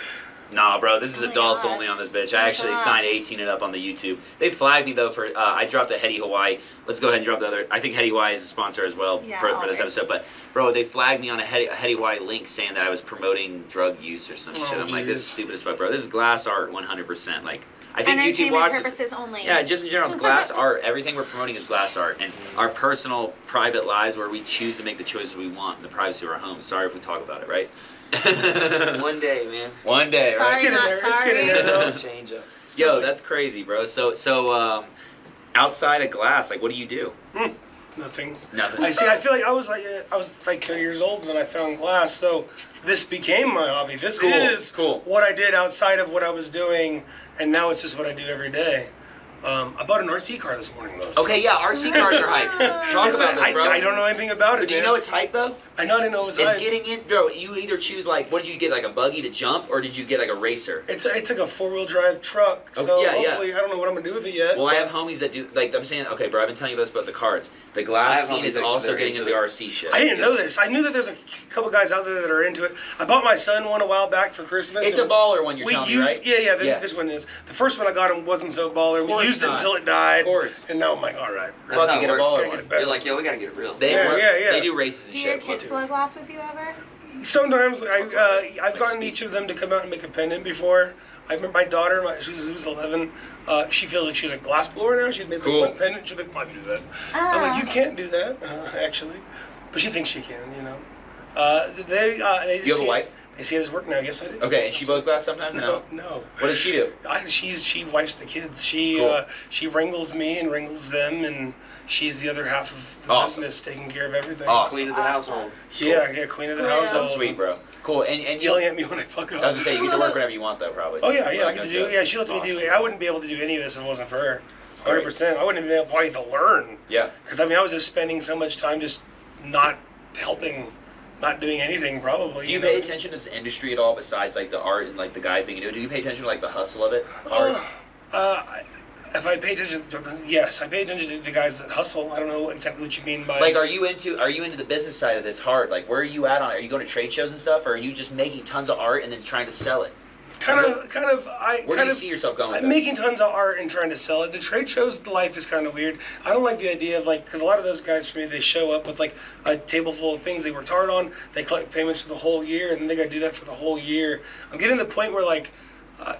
Nah, bro, this is Oh my adults God. only on this bitch. Oh I my actually God. signed 18 it up on the YouTube. They flagged me though for I dropped a Heady Hawaii. Let's go ahead and drop the other. I think Heady Hawaii is a sponsor as well Yeah, for this always. episode. But bro, they flagged me on a Heady Hawaii link saying that I was promoting drug use or some Oh, shit. I'm like, this is jeez. stupid as fuck, bro. This is glass art 100%. Like, I think YouTube Entertainment watches. purposes only. Yeah, just in general, it's glass art. Everything we're promoting is glass art, and our personal, private lives where we choose to make the choices we want in the privacy of our homes. Sorry if we talk about it, right? One day, man. One day, right? Sorry, getting not there, it's getting sorry. there. It'll change up. Yo, that's crazy, bro. So, outside of glass, like, what do you do? Nothing. Nothing. I feel like I was like 30 years old when I found glass, so this became my hobby. This Cool, is cool. what I did outside of what I was doing, and now it's just what I do every day. I bought an RC car this morning, though. Okay, yeah, RC cars are hype. Talk about this, bro. I don't know anything about it. Do you man. know it's hype though? I know it was It's hype. getting in, bro. You either choose like, what did you get, like a buggy to jump, or did you get like a racer? It's like a 4-wheel drive truck. Oh, So yeah, hopefully, I don't know what I'm gonna do with it yet. Well, I have homies that do, like, I'm saying, okay, bro, I've been telling you this about the cars. The glass scene is also getting into the RC shit. I didn't know this. I knew that there's a couple guys out there that are into it. I bought my son one a while back for Christmas. It's a baller one, you're telling me, right? Yeah. This one is. The first one I got him wasn't so baller. We used it until it died. Of course. And now I'm like, all right. That's how it get a works. baller Gotta one. get it better. You're like, yo, we gotta get it real. They do races and Do your shit. kids play glass with you ever? Sometimes I've gotten each of them to come out and make a pendant before. I remember my daughter, who's 11, she feels like she's a glass blower now. She's made like one pendant. She's like, "Why do you do that?" I'm like, "You can't do that, actually," but she thinks she can. You know. They just You have a wife? They see it as work now. Yes, I do. Okay, and she blows glass sometimes? No. What does she do? She wifes the kids. She Cool. she wrangles me and wrangles them, and she's the other half of the Awesome. business, taking care of everything. Awesome. Queen of the household. Yeah, queen of the Cool. household. That's sweet, bro. Cool. And you, Yelling at me when I fuck up. I was gonna say, you get to work whenever you want, though, probably. Oh yeah, I Like, get to no do. joke. Yeah, she lets me do. Awesome. I wouldn't be able to do any of this if it wasn't for her. Great. 100%. I wouldn't even probably to learn. Yeah. Because I mean, I was just spending so much time just not helping, not doing anything. Probably. Do you know? pay attention to this industry at all, besides like the art and like the guys being into it? Do you pay attention to like the hustle of it? Art? If I pay attention, yes, I pay attention to the guys that hustle. I don't know exactly what you mean by. Like, are you into the business side of this hard? Like, where are you at on it? Are you going to trade shows and stuff, or are you just making tons of art and then trying to sell it? Kind of. Where do you see yourself going with I'm this? making tons of art and trying to sell it. The trade shows, life is kind of weird. I don't like the idea of like, because a lot of those guys for me, they show up with like a table full of things they worked hard on. They collect payments for the whole year, and then they got to do that for the whole year. I'm getting to the point where like,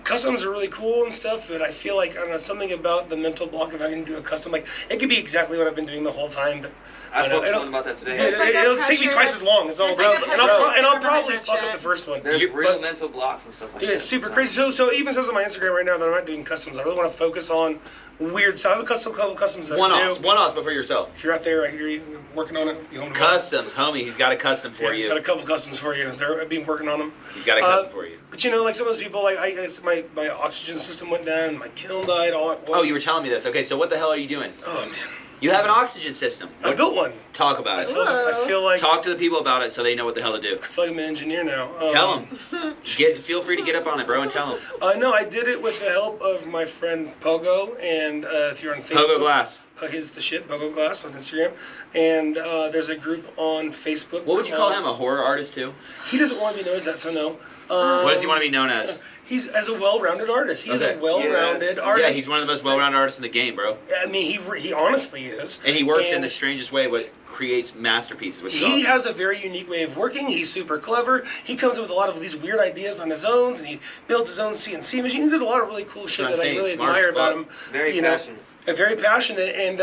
customs are really cool and stuff, but I feel like I don't know something about the mental block of having to do a custom. Like it could be exactly what I've been doing the whole time, but I spoke to it'll- someone about that today. There's like a it'll take me pressure twice as long. It's all there's like a and pressure I'll to probably implement fuck that up the shit. first one. There's You- real but- mental blocks and stuff like Dude, that. it's super crazy. So it even says on my Instagram right now that I'm not doing customs. I really want to focus on weird stuff. I have a couple customs that I One-offs, do. one-offs, but for yourself. If you're out there, I hear you working on it. You home to Customs, homie. He's got a custom for Yeah, you. got a couple customs for you. I've been working on them. He's got a custom for you. But you know, like some of those people, like my oxygen system went down, and my kiln died all at once. Oh, you were telling me this. Okay, so what the hell are you doing? Oh man, You have an oxygen system. I built one. Talk about I it. feel like Talk to the people about it so they know what the hell to do. I feel like I'm an engineer now. Tell them. Feel free to get up on it, bro, and tell them. No, I did it with the help of my friend Pogo, and if you're on Facebook, Pogo Glass. He's the shit, Pogo Glass on Instagram, and there's a group on Facebook. What would you call him? A horror artist too? He doesn't want to be known as that, so no. What does he want to be known as? He's as a well-rounded artist. He's Okay. a well-rounded artist. Yeah, he's one of the most well-rounded artists in the game, bro. I mean, he honestly is. And he works in And the strangest way, but creates masterpieces. Which is He awesome. has a very unique way of working. He's super clever. He comes up with a lot of these weird ideas on his own, and he builds his own CNC machine. He does a lot of really cool shit That's that what I I'm really saying. Smart admire as about fuck. him. Very you know. passionate. Very passionate, and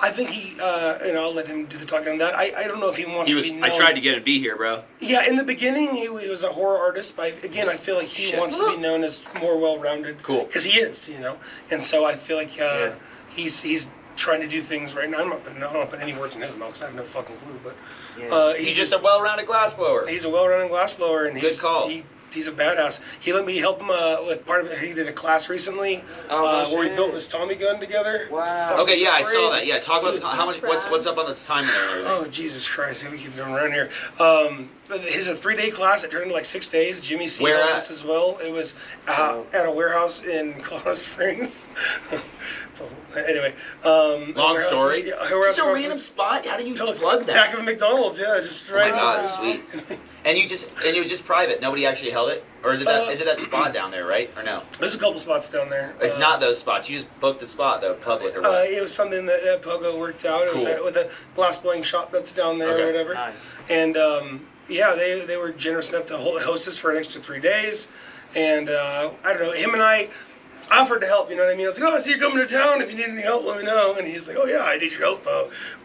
I think he, I'll let him do the talking on that. I don't know if he wants to be known. I tried to get him to be here, bro. Yeah, in the beginning, he was a horror artist, but again, I feel like he Shit. wants to be known as more well-rounded. Cool. Because he is, you know. And so I feel like he's trying to do things right now. I'm not putting any words in his mouth because I have no fucking clue. But He's just a well-rounded glass blower. he's a well-rounded glass blower, and Good call. He's a badass. He let me help him with part of it. He did a class recently where we shit. built this Tommy gun together. Wow. Fucking Okay, yeah, I saw crazy. that. Yeah, talk about Dude, how much. What's up on this time there? Oh, Jesus Christ. We keep going around here. His a 3-day class. It turned into like 6 days. Jimmy C. Where helped at? us as well. It was at a warehouse in Colorado Springs. So, anyway. Long warehouse- story. Yeah, a warehouse- Just a random spot. How did you Totally. plug that? Back of a McDonald's, yeah, just Oh my right. god, sweet. And it was just private. Nobody actually held it, or is it that spot down there, right? Or no? There's a couple spots down there. It's not those spots. You just booked the spot, though, public or what? It was something that Pogo worked out. It was Cool. with a glass blowing shop that's down there Okay. or whatever. Nice. And yeah, they were generous enough to host us for an extra 3 days. And I don't know, him and I offered to help, you know what I mean? I was like, oh, I see you're coming to town. If you need any help, let me know. And he's like, oh yeah, I need your help.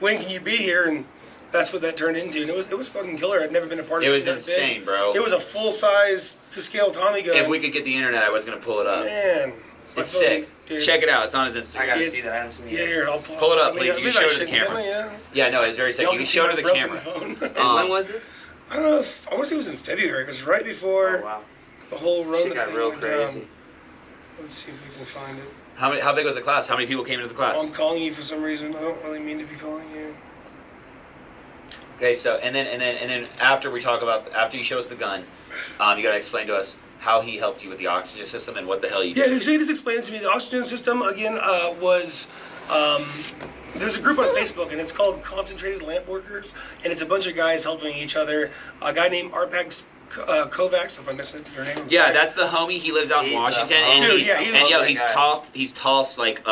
When can you be here? And that's what that turned into. And it was fucking killer. I'd never been a part of It was something that insane, big. bro. It was a full-size to scale Tommy gun. If we could get the internet, I was gonna pull it up. Man. It's sick. Dude. Check it out. It's on his Instagram. I gotta see that. I haven't seen it Yeah, yet. here, I'll Pull it up, please. You can maybe show I it to the shouldn't, camera. can I? Yeah. Yeah, no, it's very sick. Y'all You can see show it my to the broken camera. phone. And when was this? I don't know. I want to say it was in February. It was right before Oh, wow. the whole Rona Shit got thing real went crazy. down. Let's see if we can find it. How big was the class? How many people came into the class? I'm calling you for some reason. I don't really mean to be calling you. Okay, so and then after you show us the gun, you gotta explain to us how he helped you with the oxygen system and what the hell you Yeah, did. so he just explained to me the oxygen system again was. There's a group on Facebook and it's called Concentrated Lampworkers, and it's a bunch of guys helping each other. A guy named Arpax Kovacs, if I missed your name. Yeah, that's the homie. He lives out in He's the Washington, homie. and Dude, he, yeah, he's and yo, the he's guy. Toth. He's Toth's like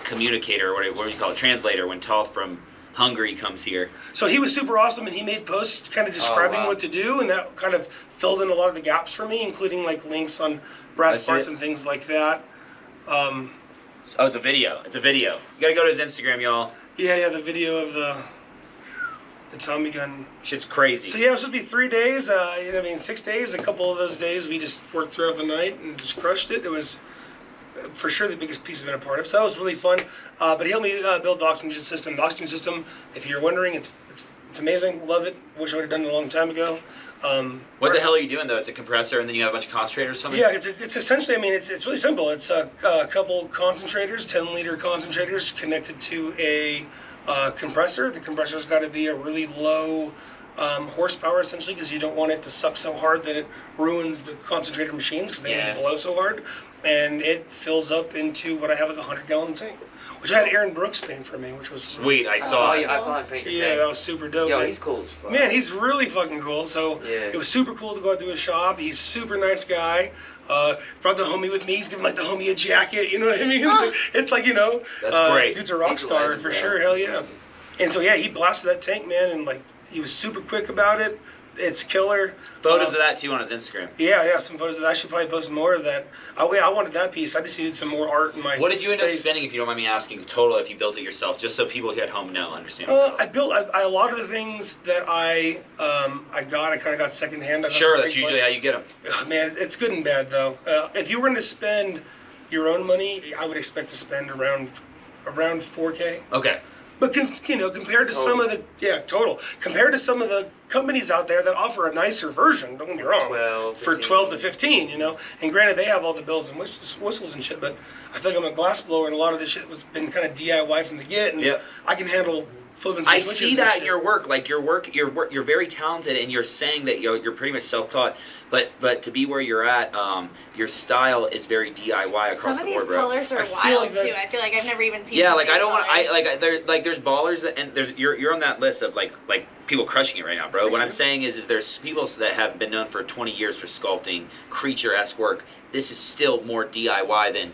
communicator, what do you call it, translator. When Toth from Hungary comes here. So he was super awesome, and he made posts kind of describing wow. what to do, and that kind of filled in a lot of the gaps for me, including like links on brass I see parts it. and things like that. Oh, it's a video. It's a video. You gotta go to his Instagram, y'all. Yeah, the video of the Tommy gun. Shit's crazy. So yeah, it was supposed to be 3 days. 6 days. A couple of those days we just worked throughout the night and just crushed it. It was for sure the biggest piece of it a part of. So that was really fun. But he helped me build the oxygen system. The oxygen system, if you're wondering, it's amazing. Love it. Wish I would have done it a long time ago. What the hell are you doing though? It's a compressor, and then you have a bunch of concentrators or something. Yeah, it's essentially. I mean, it's really simple. It's a couple concentrators, 10-liter concentrators, connected to a compressor. The compressor's got to be a really low horsepower, essentially, because you don't want it to suck so hard that it ruins the concentrator machines, because they Yeah. only blow so hard. And it fills up into what I have, like a 100-gallon tank, which I had Aaron Brooks paint for me, which was Sweet, I I saw saw it. you. I saw him paint your Yeah, tank. that was super dope. Yo, man. he's cool as fuck. Man, he's really fucking cool. So Yeah. it was super cool to go out to his shop. He's a super nice guy. Brought the homie with me. He's giving like the homie a jacket. You know what I mean? Oh. It's like That's great. Dude's a rock He's a star legend, for bro. sure. Hell yeah. And so yeah, he blasted that tank, man, and like he was super quick about it. It's killer. Photos of that too on his Instagram. Yeah, some photos of that. I should probably post more of that. I wanted that piece. I just needed some more art in my What did you end up space. spending, if you don't mind me asking, total if you built it yourself, just so people here at home know, understand? I built a lot of the things that I kind of got secondhand. I got Sure, from that's Craigslist. usually how you get them. Man, it's good and bad though. If you were going to spend your own money, I would expect to spend around $4K. Okay. But compared to some of the total, compared to some of the companies out there that offer a nicer version, don't get me wrong, 12, for 15. 12 to 15, and granted they have all the bells and whistles and shit, but I feel like I'm a glass blower and a lot of this shit was been kind of DIY from the get, and Yep. I can handle flipping some I switches see and that shit. in your work. Like your work, you're very talented, and you're saying that you're pretty much self-taught. But to be where you're at, your style is very DIY across Some the of board, these bro. colors are I feel wild like too. that's- I feel like I've never even seen. Yeah, some like of I these don't want. colors. There's ballers that, and you're on that list of like people crushing it right now, bro. What I'm saying is there's people that have been known for 20 years for sculpting creature-esque work. This is still more DIY than,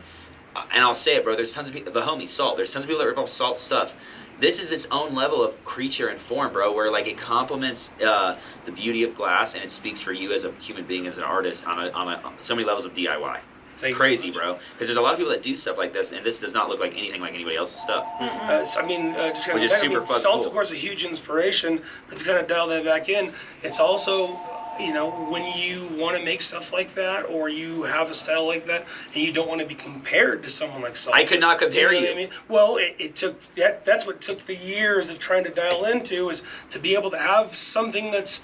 and I'll say it, bro. There's tons of people. The homie Salt. There's tons of people that rip off Salt stuff. This is its own level of creature and form, bro, where like it complements the beauty of glass, and it speaks for you as a human being, as an artist, on so many levels of DIY. It's Thank you crazy, very much. bro. Because there's a lot of people that do stuff like this, and this does not look like anything like anybody else's stuff. Just kind Which of is back, super fucking Salt's cool. of course a huge inspiration, but to kind of dial that back in, it's also, when you want to make stuff like that, or you have a style like that, and you don't want to be compared to someone like Salt. I could not compare know you. what I mean? Well, it took that's what took the years of trying to dial into, is to be able to have something that's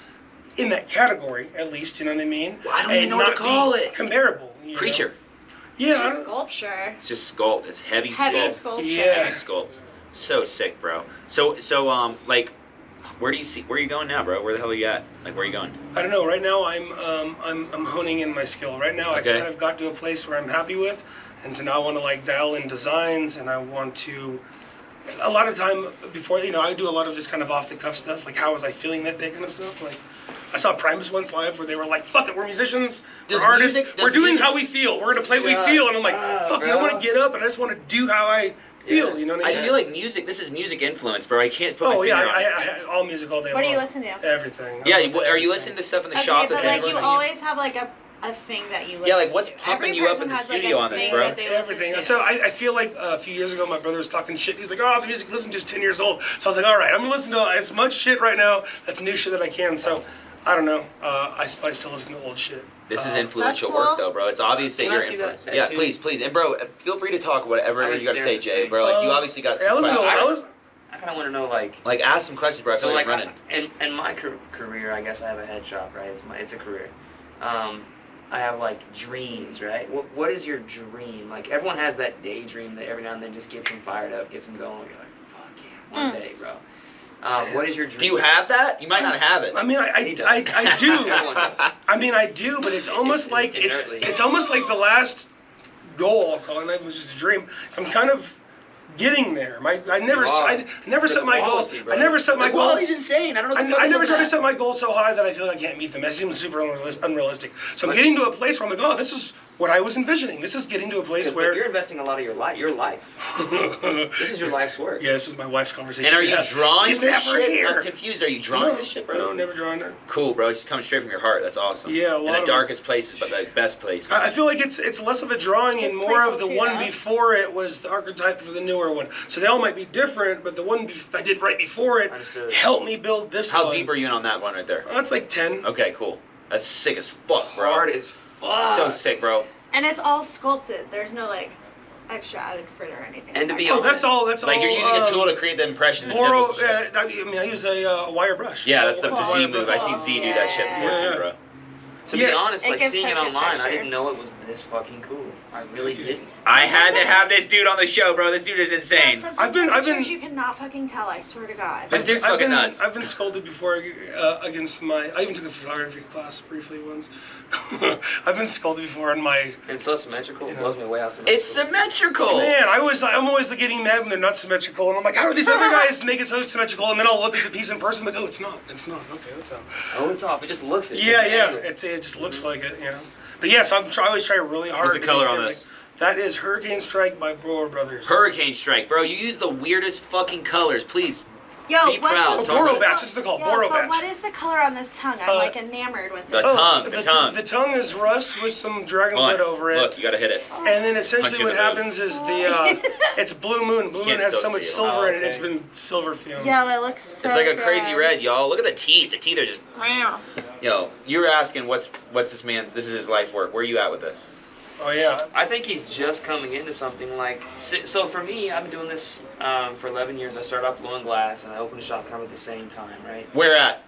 in that category, at least, you know what I mean? Well, I don't even And know what not to call be it. Comparable. you know? Creature. Yeah. I Just don't- sculpture. It's just sculpt. It's heavy Heavy sculpt. sculpture. Yeah. Heavy sculpt. So sick, bro. So like, where are you going now, bro? Where the hell are you at? Like, where are you going? I don't know. Right now, I'm honing in my skill. Right now, Okay. I kind of got to a place where I'm happy with, and so now I want to like dial in designs, and I want to. A lot of time before, I do a lot of just kind of off the cuff stuff, like how was I feeling that day, kind of stuff. Like, I saw Primus once live where they were like, "Fuck it, we're musicians, Does we're artists, music- does we're doing music- how we feel. We're gonna play what we Shut feel." And I'm like, up, "Fuck, dude, I want bro. to get up and I just want to do how I feel." Yeah. You know what I I mean? feel like music. This is music influence, bro. I can't put my Oh finger yeah, on it. I all music all day What do long. you listen to? Everything. Yeah, I love are you everything. listening to stuff in the Okay, shop but that's like you influencing always have like a thing that you listen Yeah, like, what's to. pumping Every you up person in the has, like, studio a on this, thing bro? that they listen Everything. to. So I feel like a few years ago, my brother was talking shit. He's like, "Oh, the music you listen to is 10 years old." So I was like, "All right, I'm gonna listen to as much shit right now that's new shit that I can." So I don't know. I still listen to old shit. This is Uh, influential That's cool. work, though, bro. It's obvious that Can I you're see that influenced. Yeah, tattoo? please. And, bro, feel free to talk whatever I've you been got to say, staring at Jay, this bro. Like, you Um, obviously got Yeah, some I questions. I kind of want to know, like, Like, ask some questions, bro. I feel so like like you're running. in my career, I guess I have a head shop, right? It's a career. I have like dreams, right? What is your dream? Like everyone has that daydream that every now and then just gets them fired up, gets them going. You're like, fuck yeah, one day, bro. What is your dream? Do you have that? You might not have it. I mean, I He do. does. Everyone does. I mean, I do, but it's almost like Inertly. it's almost like the last goal. I'll call it. It was just a dream. So I'm kind of getting there. I never The set my goals. quality, bro. I never set my The goals. quality's insane. I don't know what the fuck I you're never looking try to at. set my goals so high that I feel like I can't meet them. That seems super unrealistic. So I'm getting to a place where I'm like, oh, this is what I was envisioning. This is getting to a place But where you're investing a lot of your life. This is your life's work. Yeah, this is my wife's conversation. And are you Yes. drawing She's this never shit? here. I'm confused. Are you drawing this shit, bro? No, never drawing it. Cool, bro. It's just coming straight from your heart. That's awesome. Yeah, a In lot the of darkest places, but the best places. I feel like it's less of a drawing and It's more of the playful too, one though. before it was the archetype for the newer one. So they all might be different, but the one I did right before it Understood. helped me build this one. How deep are you in on that one right there? That's like 10. Okay, cool. That's sick as fuck, bro. Hard as fuck. So sick, bro. And it's all sculpted. There's no like extra added frit or anything. And to be Oh, honest, that's all. That's Like all. you're using a tool to create the impression. the Boro, dimples and shit. I mean, I use a wire brush. Yeah, that's the Wire Z move. I brush. seen Z do that shit before Yeah. too, bro. to be Yeah. honest, It like gives seeing it such good online, I texture. didn't know it was this fucking cool. I really didn't. I had to have this dude on the show, bro. This dude is insane. I've been- You cannot fucking tell. I swear to God. This dude's fucking nuts. I've been scolded before against my. I even took a photography class briefly once. I've been scolded before on my. And so symmetrical You know. blows me way out. Symmetrical. It's symmetrical. Man, I'm always getting mad when they're not symmetrical, and I'm like, how do these other guys make it so symmetrical? And then I'll look at the piece in person and like, oh, it's not. Okay, that's how. Oh, it's off. It just looks it. Yeah, It's yeah. angled. It just looks like it, you know. But yeah, so I always try really hard. What's the to color make on everything- this? That is Hurricane Strike by Boro Brothers. Hurricane Strike, bro. You use the weirdest fucking colors, please. Yo, Be proud. Oh, Talk Boro about- batch. This is what they're called. Boro but batch. what is the color on this tongue? I'm like enamored with The it. tongue, the the tongue. The tongue is rust with some dragon Hold blood on. over it. Look, you gotta hit it. And then Punch essentially you what in the happens is it's Blue Moon. Blue Can't Moon has still so much see it. silver in it. okay. It's been silver fumed. Yo, it looks so It's like a good. crazy red, y'all. Look at the teeth. The teeth are just. Wow. Yo, you were asking what's this man's? This is his life work. Where are you at with this? Oh yeah. I think he's just coming into something like. So for me, I've been doing this for 11 years. I started off blowing glass, and I opened a shop kind of at the same time, right? Where at?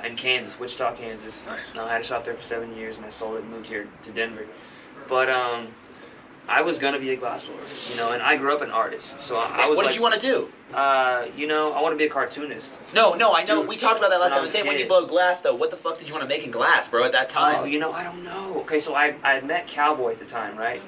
In Kansas, Wichita, Kansas. Nice. I had a shop there for 7 years, and I sold it and moved here to Denver. But I was gonna be a glassblower, you know, and I grew up an artist, so I was What like, did you want to do? you know, I want to be a cartoonist. No, I know. Dude, We talked about that last when I time. I'm was a saying when you kid. blow glass, though, what the fuck did you want to make in glass, bro, at that time? Oh, you know, I don't know. Okay, so I had met Cowboy at the time, right?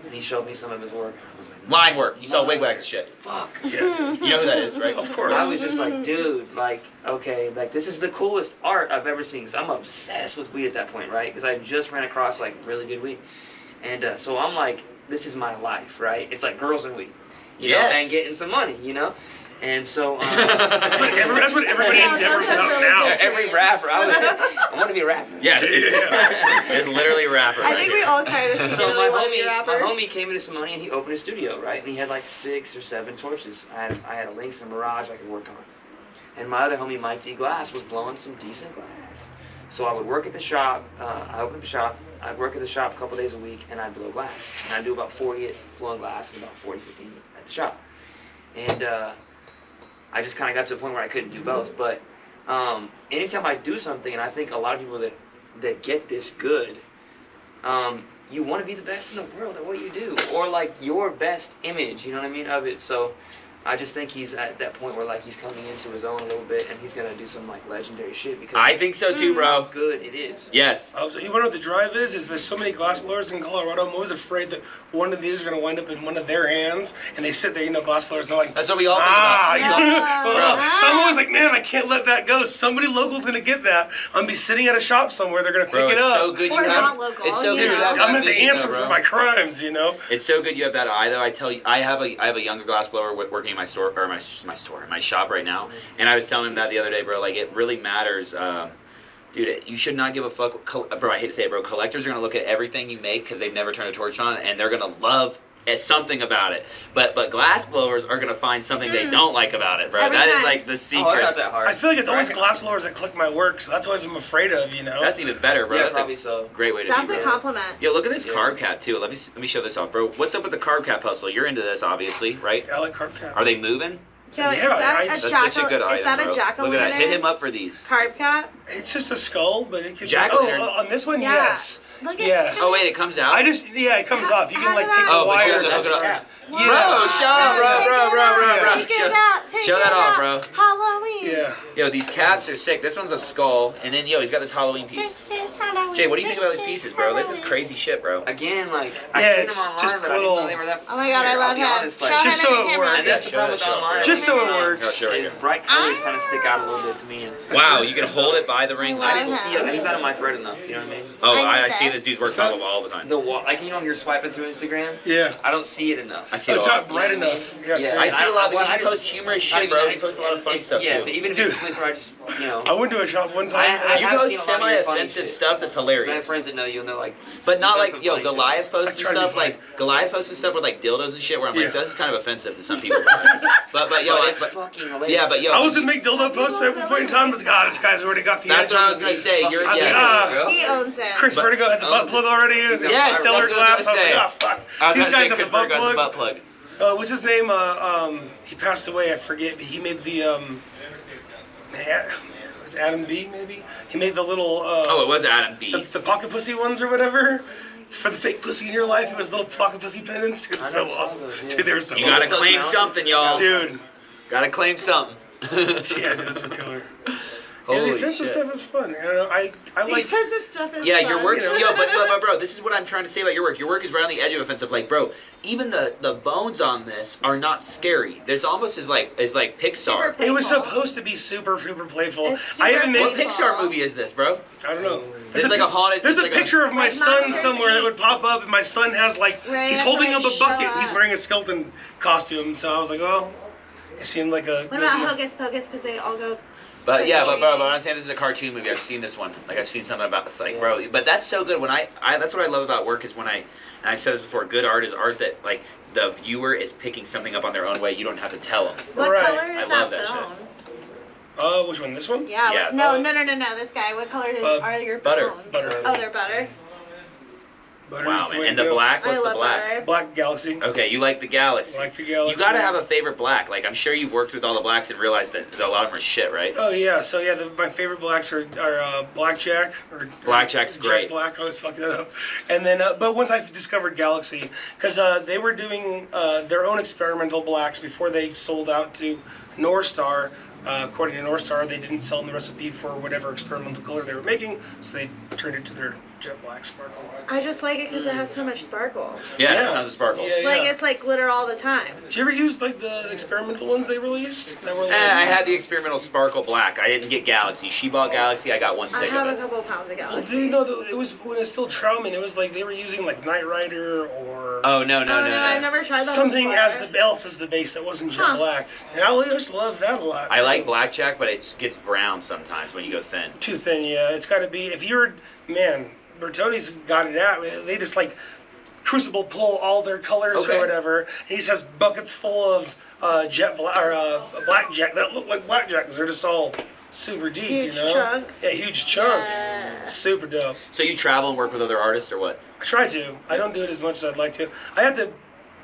And he showed me some of his work, and I was like, Line work. You saw Line wigwags work. and shit. fuck. Yeah. You know who that is, right? Of course. I was just like, dude, like, okay, like, this is the coolest art I've ever seen. Cause I'm obsessed with weed at that point, right? Because I just ran across, like, really good weed. And so I'm like, this is my life, right? It's like girls and weed, you know, Yes. and getting some money, you know? And so, That's what everybody Yeah, endeavors those are about really now. good. every rapper, I want to be a rapper. Yeah. Yeah. It's literally a rapper. I right think here. we all kind of So secretly my want to be homie rappers. came into some money and he opened a studio, right? And he had like 6 or 7 torches. I had a Lynx and a Mirage I could work on. And my other homie, Mike D. Glass, was blowing some decent glass. So I would work at the shop. I opened the shop. I'd work at the shop a couple days a week, and I'd blow glass. And I'd do about 40 blowing glass and about 40, 50 at the shop. And I just kind of got to the point where I couldn't do both. But anytime I do something, and I think a lot of people that get this good, you want to be the best in the world at what you do, or like your best image, you know what I mean, of it. So I just think he's at that point where like he's coming into his own a little bit, and he's gonna do some like legendary shit because I think so too, how bro. good it is. Yes. So you want to know what the drive is? There's so many glass blowers in Colorado. I'm always afraid that one of these are going to wind up in one of their hands, and they sit there, you know, glass blowers. They're like, That's what we all think ah, about. you know? Yeah. So I'm always like, man, I can't let that go. Somebody local's going to get that. I'm gonna be sitting at a shop somewhere. They're going to pick Bro, it it's up. so good you Or have. not local, It's so you good you know? have I'm that going to have to vision, answer though, for bro. my crimes, you know? It's so good you have that eye, though. I tell you, I have a younger glass blower working in my store or my shop right now, and I was telling him that the other day, bro. Like it really matters, dude. You should not give a fuck, bro. I hate to say it, bro. Collectors are gonna look at everything you make because they've never turned a torch on, and they're gonna love something about it. But glass blowers are gonna find something they don't like about it, bro. Every That is time. like the Oh, it's secret. not that hard. I feel like it's always glass blowers that click my work, so that's what I'm afraid of, you know? That's even better, bro. Yeah, That's probably a so. great way to That's be, a bro. compliment. Yo, look at this Yeah. carb cap too. Let me show this off, bro. What's up with the carb cap hustle? You're into this, obviously, right? Yeah, I like carb caps. Are they moving? Yo, is Yeah, that I- a That's That's such a good jackal? item, Is that bro. a jack-o'-lantern? Look at that. Hit him up for these. Carb cap? It's just a skull, but it could. Jack-o'-lantern. On this one, Yeah. yes. Look at Yes. Oh wait, it comes out. It comes off. You can like How take did the Oh, but wire. you have to hook that's it up. Wow. Bro, show up, bro. Take it Show- out. Take show it that out. off, bro. Halloween. Yeah. Yo, these caps are sick. This one's a skull, and then he's got this Halloween piece. This is Halloween. Jay, what do you think about these pieces, bro? This is crazy shit, bro. Again, like I Yeah, seen it's them online, just but I didn't little- know they were that. Oh my god, I I'll love be him. honest, like, Show just him so in it the camera. works. and that's the Show problem it, with show it. online. Just so it is, works. I'll show it is here. bright colors kind of stick out a little bit to me. And Wow, you can hold it by the ring. I I didn't love see that. it. He's not on my thread enough. You know what I mean? Oh, I I need see this. this dude's working on all the time. The wall, like you know, when you're swiping through Instagram. Yeah. I don't see it enough. I see it It's a not lot. bright You know what I enough. mean? Yes, Yeah. sir. I see a lot because I you just- post humorous I shit, mean, bro. I You post a lot of funny just- stuff Yeah, too. but even if Dude. it's Twitter, I just I went to a shop one time. I You have post seen a lot of your funny semi-offensive shit. stuff that's 'Cause I have hilarious. friends that know you, and they're like, But not That's like, some yo, funny shit. Goliath posting I try to be stuff, funny. like, Goliath posting stuff with, like, dildos and shit, where I'm Yeah. like, this is kind of offensive to some people. but yo, but it's but, fucking hilarious. yeah, but yo. I was gonna make dildo posts at one point in time, but God, this guy's already got the That's edge what I on was the gonna beat. say. You're, I was like, yeah. He owns it. Chris But- Vertigo had the butt plug already. Yes, Stellar that's what I was Glass. gonna say. I was like, oh fuck. I was These gonna guys say got Chris the butt Berg got the plug. butt plug. What's his name? He passed away. I forget. But he made the man, it was Adam B. Maybe he made the little. Oh, it was Adam B. The pocket pussy ones or whatever. It's for the fake pussy in your life. It was little pocket pussy pendants. It was I so never saw awesome. those, yeah. Dude, they were so You gotta awesome. claim something, y'all. Dude. Gotta claim something. Yeah, those were killer. Yeah, the Holy offensive shit. stuff is fun. I don't know. I The like. offensive stuff is Yeah, fun. your work's, You know? yo, but bro, this is what I'm trying to say about your work. Your work is right on the edge of offensive. Like, bro, even the bones on this are not scary. There's almost is like Pixar. Super It was playful. supposed to be super playful. It's super I haven't made. What playful. Pixar movie is this, bro? I don't know. It's like a haunted. There's it's a like picture of my Like son Monsters, somewhere that Inc. would pop up, and my son has like Right, he's that's holding why up a they bucket. show He's up. wearing a skeleton costume, so I was like, oh, it seemed like a. What about Hocus Pocus? Because they all go. But yeah, but bro, trick-or-treating. but I'm saying this is a cartoon movie. I've seen this one. Like I've seen something about it's like, bro. But that's so good. When I that's what I love about work is when and I said this before. Good art is art that like the viewer is picking something up on their own way. You don't have to tell them. What Right. color I is love that that bone? Which one? This one? Yeah. Yeah. No. This guy. What color are your butter. bones? Butter. Oh, they're butter. Butter's Wow, the man. way And to the go. black. I What's the love black? butter. Black Galaxy. Okay, you like the Galaxy. Like the Galaxy. You gotta have a favorite black. Like I'm sure you've worked with all the blacks and realized that a lot of them are shit, right? Oh yeah, so yeah, my favorite blacks are Blackjack or Blackjack's Jack great. Black. I always fuck that up. And then, but once I discovered Galaxy, because they were doing their own experimental blacks before they sold out to North Star. According to North Star, they didn't sell them the recipe for whatever experimental color they were making, so they turned it to their jet black sparkle. I just like it because it has so much sparkle. Yeah, Yeah. that sounds a sparkle. Yeah, Like yeah. it's like glitter all the time. Did you ever use like the experimental ones they released? That were like, I had the experimental sparkle black. I didn't get Galaxy. She bought Galaxy. I got one I stick have of a it. couple pounds of Well, Galaxy. they know that it was when it's still Troutman. It was like they were using like Knight Rider or Oh no. I've never tried that. something one as before. the else as the base that wasn't jet Huh. black. And I just love that a lot. I too. like blackjack, but it gets brown sometimes when you go thin. Too thin, yeah. It's got to be. If you're man, Bertoni's got it out. They just like Crucible pull all their colors Okay. or whatever. And he just has buckets full of jet black or blackjack that look like blackjack because they're just all super deep. Huge you know? chunks. Yeah, huge chunks. Yeah. Super dope. So you travel and work with other artists or what? I try to. I don't do it as much as I'd like to. I have to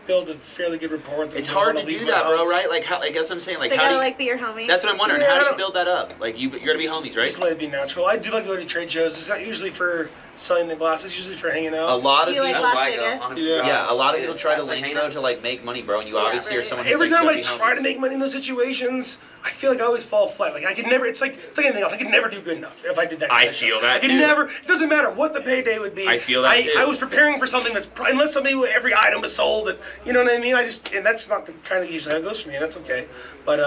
build a fairly good rapport with them. It's They hard to wanna do leave my that, bro. house. Right? Like how? Like that's what I'm saying. Like They how gotta do you? like be your homie. That's what I'm wondering. Yeah, How I do you don't- build that up? Like you're gonna be homies, right? Just let it be natural. I do like to go to trade shows. It's not usually for selling the glass. It's usually for hanging out. A lot Do of you like people. Las Vegas? Yeah, a lot of people try to That's like link hanging though out. to like make money, bro. And you Yeah, obviously are right. someone who's Every like, time I you gotta be try to homies. make money in those situations, I feel like I always fall flat. Like I could never. It's like anything else. I could never do good enough if I did that. I kind of feel stuff. that I could too. never. It doesn't matter what the payday would be. I feel that too. I was preparing for something that's unless somebody every item was sold. And you know what I mean. And that's not the kind of usually how it goes for me. And that's okay. But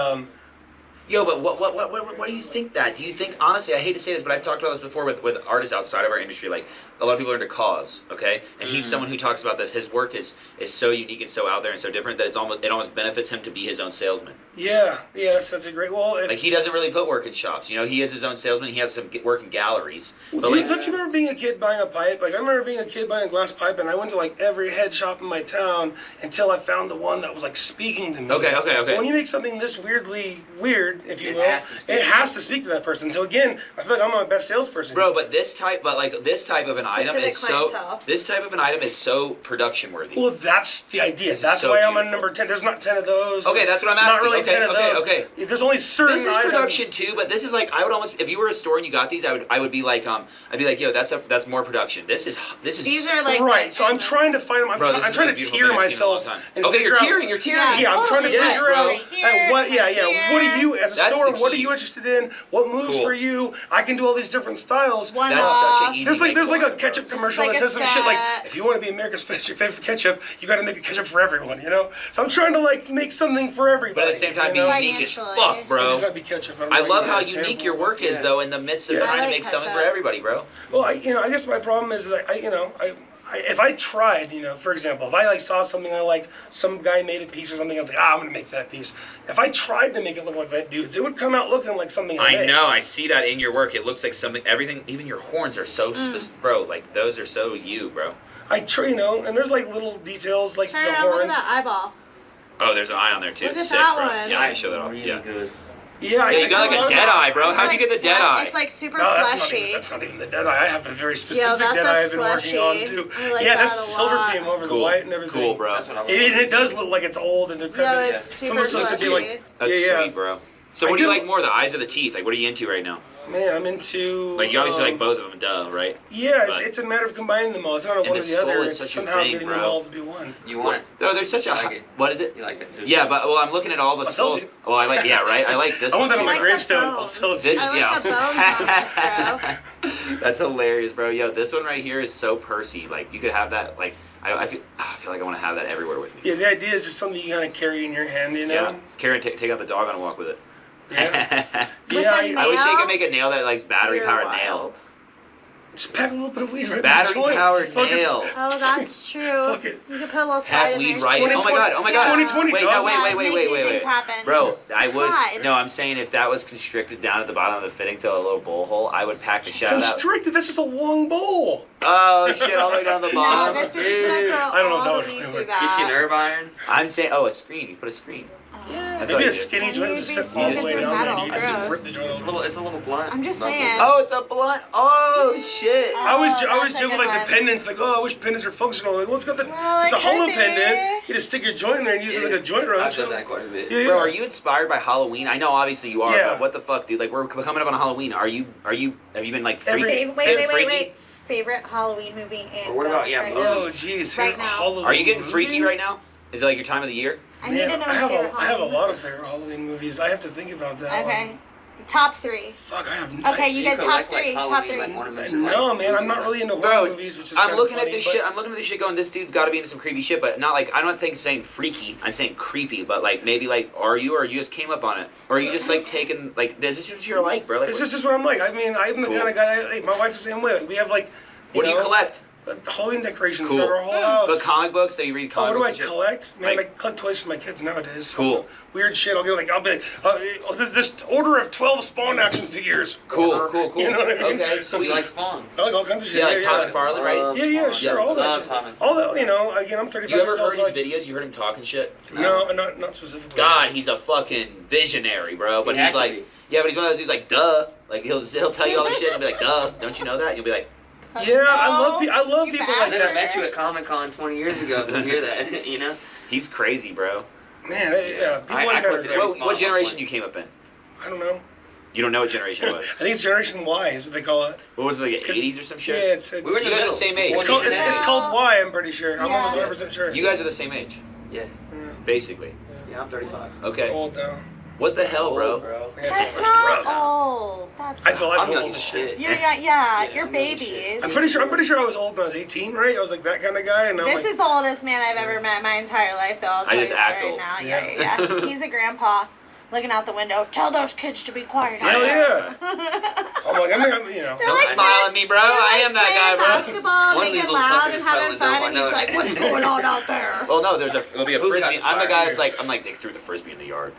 Yo, but what do you think that? Do you think, honestly, I hate to say this, but I've talked about this before with artists outside of our industry, like, a lot of people are into cause, okay? And he's someone who talks about this. His work is so unique and so out there and so different that it almost benefits him to be his own salesman. yeah, that's a great. Well, Like, he doesn't really put work in shops, you know? He is his own salesman. He has some work in galleries. But, Dude, like, don't you remember being a kid buying a pipe? Like I remember being a kid buying a glass pipe, and I went to like every head shop in my town until I found the one that was like speaking to me. Okay. When you make something this weirdly weird, standard, if you It will. has to speak It to has to speak to that person. So again, I feel like I'm my best salesperson. Bro, but this type of an item Specific is so. clientele. This type of an item is so production worthy. Well, that's the idea. This is That's so why I'm on beautiful. number 10. There's not 10 of those. Okay, that's what I'm Not asking. really Okay, 10 of okay, those. okay. There's only certain This is items. production too, but this is like I would almost if you were a store and you got these, I would be like I'd be like, yo, that's more production. This is These are like Right, so I'm trying to find them. I'm, Bro, this I'm is trying the to most tier beautiful thing I've seen in a long myself. time. And Okay, figure you're out- tiering. You're tiering. Yeah, I'm trying to Totally. figure Yes, out bro. what. Yeah. What do you, as a That's store, the what are key. you interested in? What moves Cool. for you? I can do all these different styles. One That's off. such an easy. There's like a make ketchup This commercial is like that a says some shit like, set. if you want to be America's favorite ketchup, you got to make a ketchup for everyone, you know? So I'm trying to like make something for everybody. But at the same time, be you know? unique as Financially. fuck, It's just bro. gotta be ketchup. don't I know, love like, how yeah, unique example. your work is, Yeah. though, in the midst of Yeah. trying I to like make something for ketchup. everybody, bro. Well, I guess my problem is that if I tried, for example, if I like saw something I like, some guy made a piece or something, I was like, I'm gonna make that piece. If I tried to make it look like that dude's, it would come out looking like something I I made. know. I see that in your work. It looks like something. Everything, even your horns are so bro. Like those are so you, bro. I try, and there's like little details like Turn the around, look at horns. that eyeball. Oh, there's an eye on there too. Look at Sick, that bro. one. Yeah, I can show that off. Really Yeah. good. Yeah, Yeah, you got like a dead eye, bro. How'd you get the dead eye? It's like super No, fleshy. that's not even the dead eye. I have a very specific that's dead a eye I've been fleshy. working on too. I like yeah, that that's a silver lot. theme over the Cool. white and everything. Cool, bro. That's what I was It does look like it's old and decrepit. Yeah, Yeah. it's super Someone's supposed to be fleshy. like, That's yeah. sweet, bro. So I what do you do- like more, the eyes or the teeth? Like, what are you into right now? Man, I'm into. Like, you obviously like both of them, duh, right? Yeah, but- it's a matter of combining them all. It's not a And one the or the skull other. is It's such a somehow thing, getting bro. them all to be one. You want it? No, there's such a. I like it. What is it? You like that too? Yeah, but well, I'm looking at all the I'll sell skulls. it. Well, I like, yeah, right. I like this. I want that one on too, my like bro. the gravestone. I'll bones. sell it to This, you. I like the yeah. bones on this, That's hilarious, bro. Yo, this one right here is so Percy. Like, you could have that. Like, I feel like I want to have that everywhere with me. Yeah, the idea is just something you kind of carry in your hand, Yeah. Karen, take out the dog on a walk with it. Yeah. With Yeah, a I wish they nail? could make a nail that likes battery You're powered nail. wild. Just pack a little bit of weed right Battery in the joint. powered Fucking- nail. Oh, that's true. Fuck it. You could put a little slide Pack in weed there. right in. Oh my god, oh my god. 2020, Wait, dog. no, wait, Yeah, wait, wait, making wait, things wait. happen. Bro, I Slide. would. No, I'm saying if that was constricted down at the bottom of the fitting to a little bowl hole, I would pack the shit out of that. Constricted, that's just a long bowl. Oh shit, all the way down the No, bottom. this bitch is gonna go I don't know if that all would the way really through work. that. Get you an herb iron. I'm saying, oh, a screen. You put a screen. Yeah. That's all Maybe you a do. skinny And joint you'd just be fit all the smoking way through down there. metal. You just Gross. rip the joint It's a open. little. It's a little blunt. I'm just Not saying. good. Oh, it's a blunt. Oh shit. I always that's a joke good with like one. the pendants, like, oh, I wish pendants were functional. Like, well, it's got the, Well, it's a it hollow could be. pendant. You just stick your joint in there and use it like a joint I've roach. done that quite a bit. Yeah, yeah. Bro, are you inspired by Halloween? I know obviously you are, Yeah. but what the fuck, dude? Like we're coming up on Halloween. Have you been like Every- freaking? Wait. Favorite Halloween movie and What about- yeah, right movies? now? Oh, jeez. Right now. Halloween Are you getting freaky movie? right now? Is it like your time of the year? I need to Man, know I your have favorite I have a Halloween lot of movie. favorite Halloween movies. I have to think about that Okay. one. Top 3. Fuck, I have. Okay, you get top collect, 3. Like, Top Halloween, 3. Like, ornaments and, No, like, man, I'm not really into horror Bro, movies, which is I'm kinda looking funny, at this but- shit. I'm looking at this shit going, this dude's got to be into some creepy shit, but not like, I'm not saying freaky. I'm saying creepy, but like maybe like, are you, or you just came up on it? Or are you just like taking, like, this is what you're like, bro? Like, This is just what I'm like. I mean, I'm the Cool. kind of guy. Like, my wife is the same way. Like, we have like. what do you know, collect? The Halloween decorations Cool. for our whole house. But comic books, so you read Oh, comic what do I books and shit? collect? Man, Like- I collect toys for my kids nowadays. Cool. Weird shit. I'll be like, this order of 12 Spawn action figures. Cool. You know what I mean? Okay, So we sweet. like Spawn. I like all kinds of shit. Yeah, like Todd McFarlane, right? Yeah, sure, Yeah, all that love shit. Todd All that, again, I'm 35 You ever years old. heard so his videos? You heard him talking shit? No, not specifically. God, he's a fucking visionary, bro. But He he's had to like, be. yeah, but he's one of those dudes like, duh. Like he'll tell you all the shit and be like, duh. Don't you know that? And you'll be like, Yeah, I love You people I like bastard. never that. met you at Comic Con 20 years ago to hear that, you know? he's crazy, bro. Man, yeah, people I like that. collected every What Spawn generation one. you came up in? I don't know. You don't know what generation it was. I think it's Generation Y is what they call it. What was it, like 'Cause- 80s or some shit? Yeah, it's We were in You the guys are middle. the same age. it's Before called the internet. it's called Y. I'm pretty sure. I'm Yeah. almost 100% sure. You guys are the same age, Yeah, basically. yeah, I'm 35. Okay. old now. What the hell, bro? Old, bro. Yeah, That's it's not rough. old. That's I feel like I'm I'm young old as as shit. shit. You're Yeah, you're I'm young as babies. shit. I'm pretty sure I was old when I was 18, right? I was like that kind of guy, and now I'm This like, is the oldest man I've ever met in my entire life, though. I'll I tell just you that act right old. now. Yeah. Yeah. He's a grandpa looking out the window. Tell those kids to be quiet. hell yeah. They're I'm like, I'm They're Don't like, smile at me, bro. I am that guy, bro. basketball, One of these making little loud suckers and is having pedaling fun, dope, I and know he's it. like, "What's going on out there?" Well, no, there'll be a Who's got frisbee. the I'm the fire guy here? that's like, they threw the frisbee in the yard.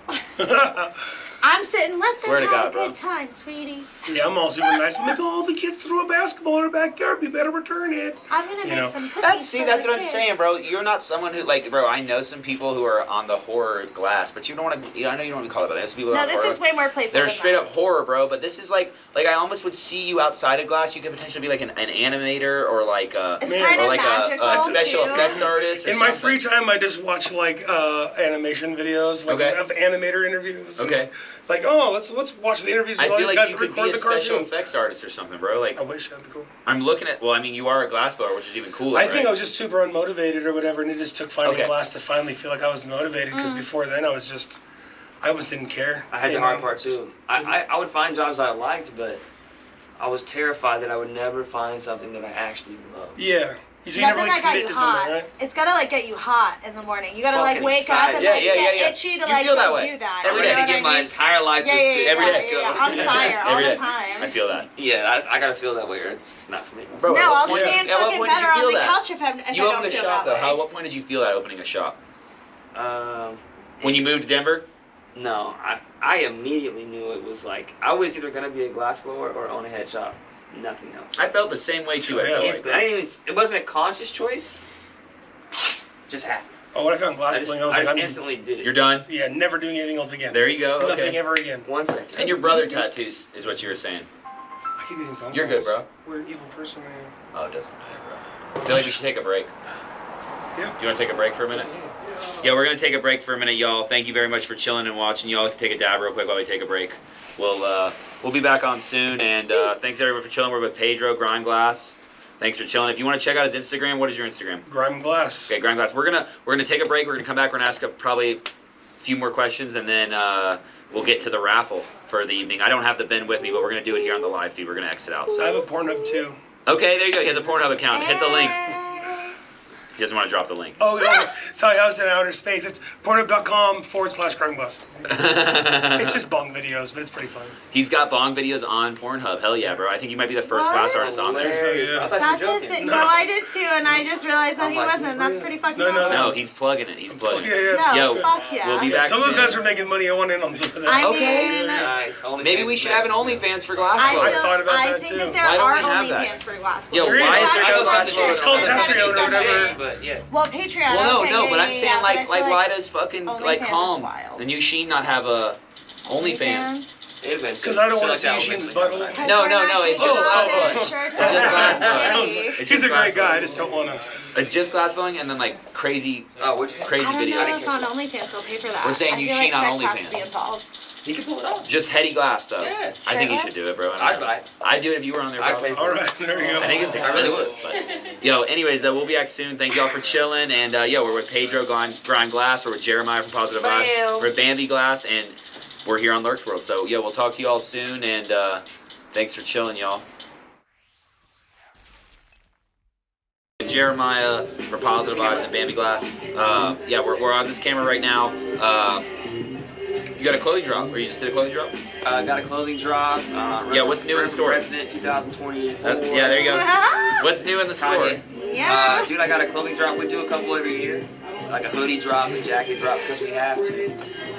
I'm sitting, let them Swear to have God, a bro. good time, sweetie. Yeah, I'm all super nice. I'm like, oh, the kids threw a basketball in our backyard. We better return it. I'm gonna You make know. some cookies. That's for that's the what I'm kids. saying, bro. You're not someone who like, bro. I know some people who are on the horror glass, but you don't want to. I know you don't want to call it that. There's people No, on this horror. is way more playful. They're than straight that. up horror, bro. But this is like I almost would see you outside of glass. You could potentially be like an animator or like a It's Man, kind or of like magical a special too. effects artist. Or In my something. free time, I just watch like animation videos, like Okay. of animator interviews. and, Okay. Like, oh, let's watch the interviews I with all feel these like guys you that could be record a the special cartoons. effects artist or something, bro. Like I wish that'd be cool. I'm looking at. Well, I mean, you are a glass blower, which is even cooler. I think right? I was just super unmotivated or whatever, and it just took finding Okay. glass to finally feel like I was motivated. Because before then, I almost didn't care. I had You the hard know, part just too. I would find jobs I liked, but I was terrified that I would never find something that I actually loved. Yeah. You Nothing never really that got commit you to hot. something, right? It's gotta like get you hot in the morning. You gotta like Fucking wake up and excited. like Yeah, get yeah. itchy to You like feel that go way. do that. Every you day. know to what get I my mean? entire life Yeah, just yeah, yeah, Every yeah, day. yeah, yeah. On fire all Every the day. time. I feel that. Yeah, I gotta feel that way, or it's not for me. Bro, No, at what I'll point- stand at what fucking point did you better on feel the that? couch if You I opened don't a feel shop that though. way. What point did you feel that opening a shop? When you It- moved to Denver? No, I immediately knew it was like I was either gonna be a glass blower or own a head shop. Nothing else. I felt the same way too. I Yeah. felt like. Instantly. I didn't even. It wasn't a conscious choice. Just happened. Oh, when I found glass I just, blowing, I was I like, just I'm instantly did it. You're done. yeah, never doing anything else again. There you go. Nothing Okay. ever again. 1 second. And your brother tattoos is what you were saying. I keep getting phone You're good, calls. bro. What an evil person I am. Oh, it doesn't matter, bro. I feel like we should take a break. Yeah. Do you want to take a break for a minute? Yeah, we're gonna take a break for a minute, y'all. Thank you very much for chilling and watching. Y'all can take a dab real quick while we take a break. We'll be back on soon. And thanks everyone for chilling. We're with Pedro Grime Glass. Thanks for chilling. If you want to check out his Instagram, what is your Instagram? Grime Glass. Okay, Grime Glass. We're gonna take a break. We're gonna come back. We're gonna ask probably a few more questions, and then we'll get to the raffle for the evening. I don't have the bin with me, but we're gonna do it here on the live feed. We're gonna exit out. I have So a Pornhub too. okay, there you go. He has a Pornhub account. Hit the link. He doesn't want to drop the link. Oh, no, sorry, I was in outer space. It's pornhub.com/Grime Glass. It's just bong videos, but it's pretty fun. He's got bong videos on Pornhub. Hell yeah, bro. I think you might be the first What? glass artist on there. Hilarious. Yeah. I thought That's you were a joking. thing. No. No, I did too, and I just realized that I'm he like, wasn't. That's pretty fucking No, no, awesome. No, he's plugging it. He's plugging Yeah, it. yeah, No, Yo, fuck yeah. we'll be back Some of those soon. guys are making money. I want in on some of that. I Okay. mean, Nice. OnlyFans Maybe we should have an next. OnlyFans for glass I, blowers. feel, thought about I that think too. that there Why don't are we have that? OnlyFans for glass Yo, blowers. why is That's there no some glass shit. blowers? It's called There's gotta be Patreon or some whatever. shit. But yeah. Well, Patreon. Well, okay, no, yeah, but I'm yeah, saying yeah, but I like feel why does fucking like OnlyFans is Calm wild. and Eugene not have a OnlyFans? Because I don't wanna see Eugene's butthole. No, it's just glass blowing. It's just glass blowing. blowing. It's He's just a glass great guy. I blowing. just don't want to. It's just glass blowing and then like crazy Oh, which crazy I don't know videos. if on OnlyFans they'll pay for that. We're saying I feel Eugene like on sex has OnlyFans. to be involved. he can pull it off. Just Heady Glass though. Yeah, I think you shirtless? should do it, bro. I'd buy it. I'd do it if you were on there, I'd probably. pay All right, there we go. I think it's I really expensive, but yo. Anyways, though, we'll be back soon. Thank y'all for chilling, and yeah, we're with Pedro Grime Glass, we're with Jeremiah from Positive Vibes, Bam. we're with Bambi Glass, and we're here on Lerk's World. So yeah, we'll talk to y'all soon, and thanks for chilling, y'all. Jeremiah for Positive Vibes and Bambi Glass. Yeah, we're on this camera right now. You got a clothing drop, or you just did a clothing drop? Got a clothing drop. Yeah, what's new in the store? Resident 2024. Yeah, there you go. What's new in the store? Kanye. Yeah. Dude, I got a clothing drop. We do a couple every year. Like a hoodie drop, a jacket drop, because we have to.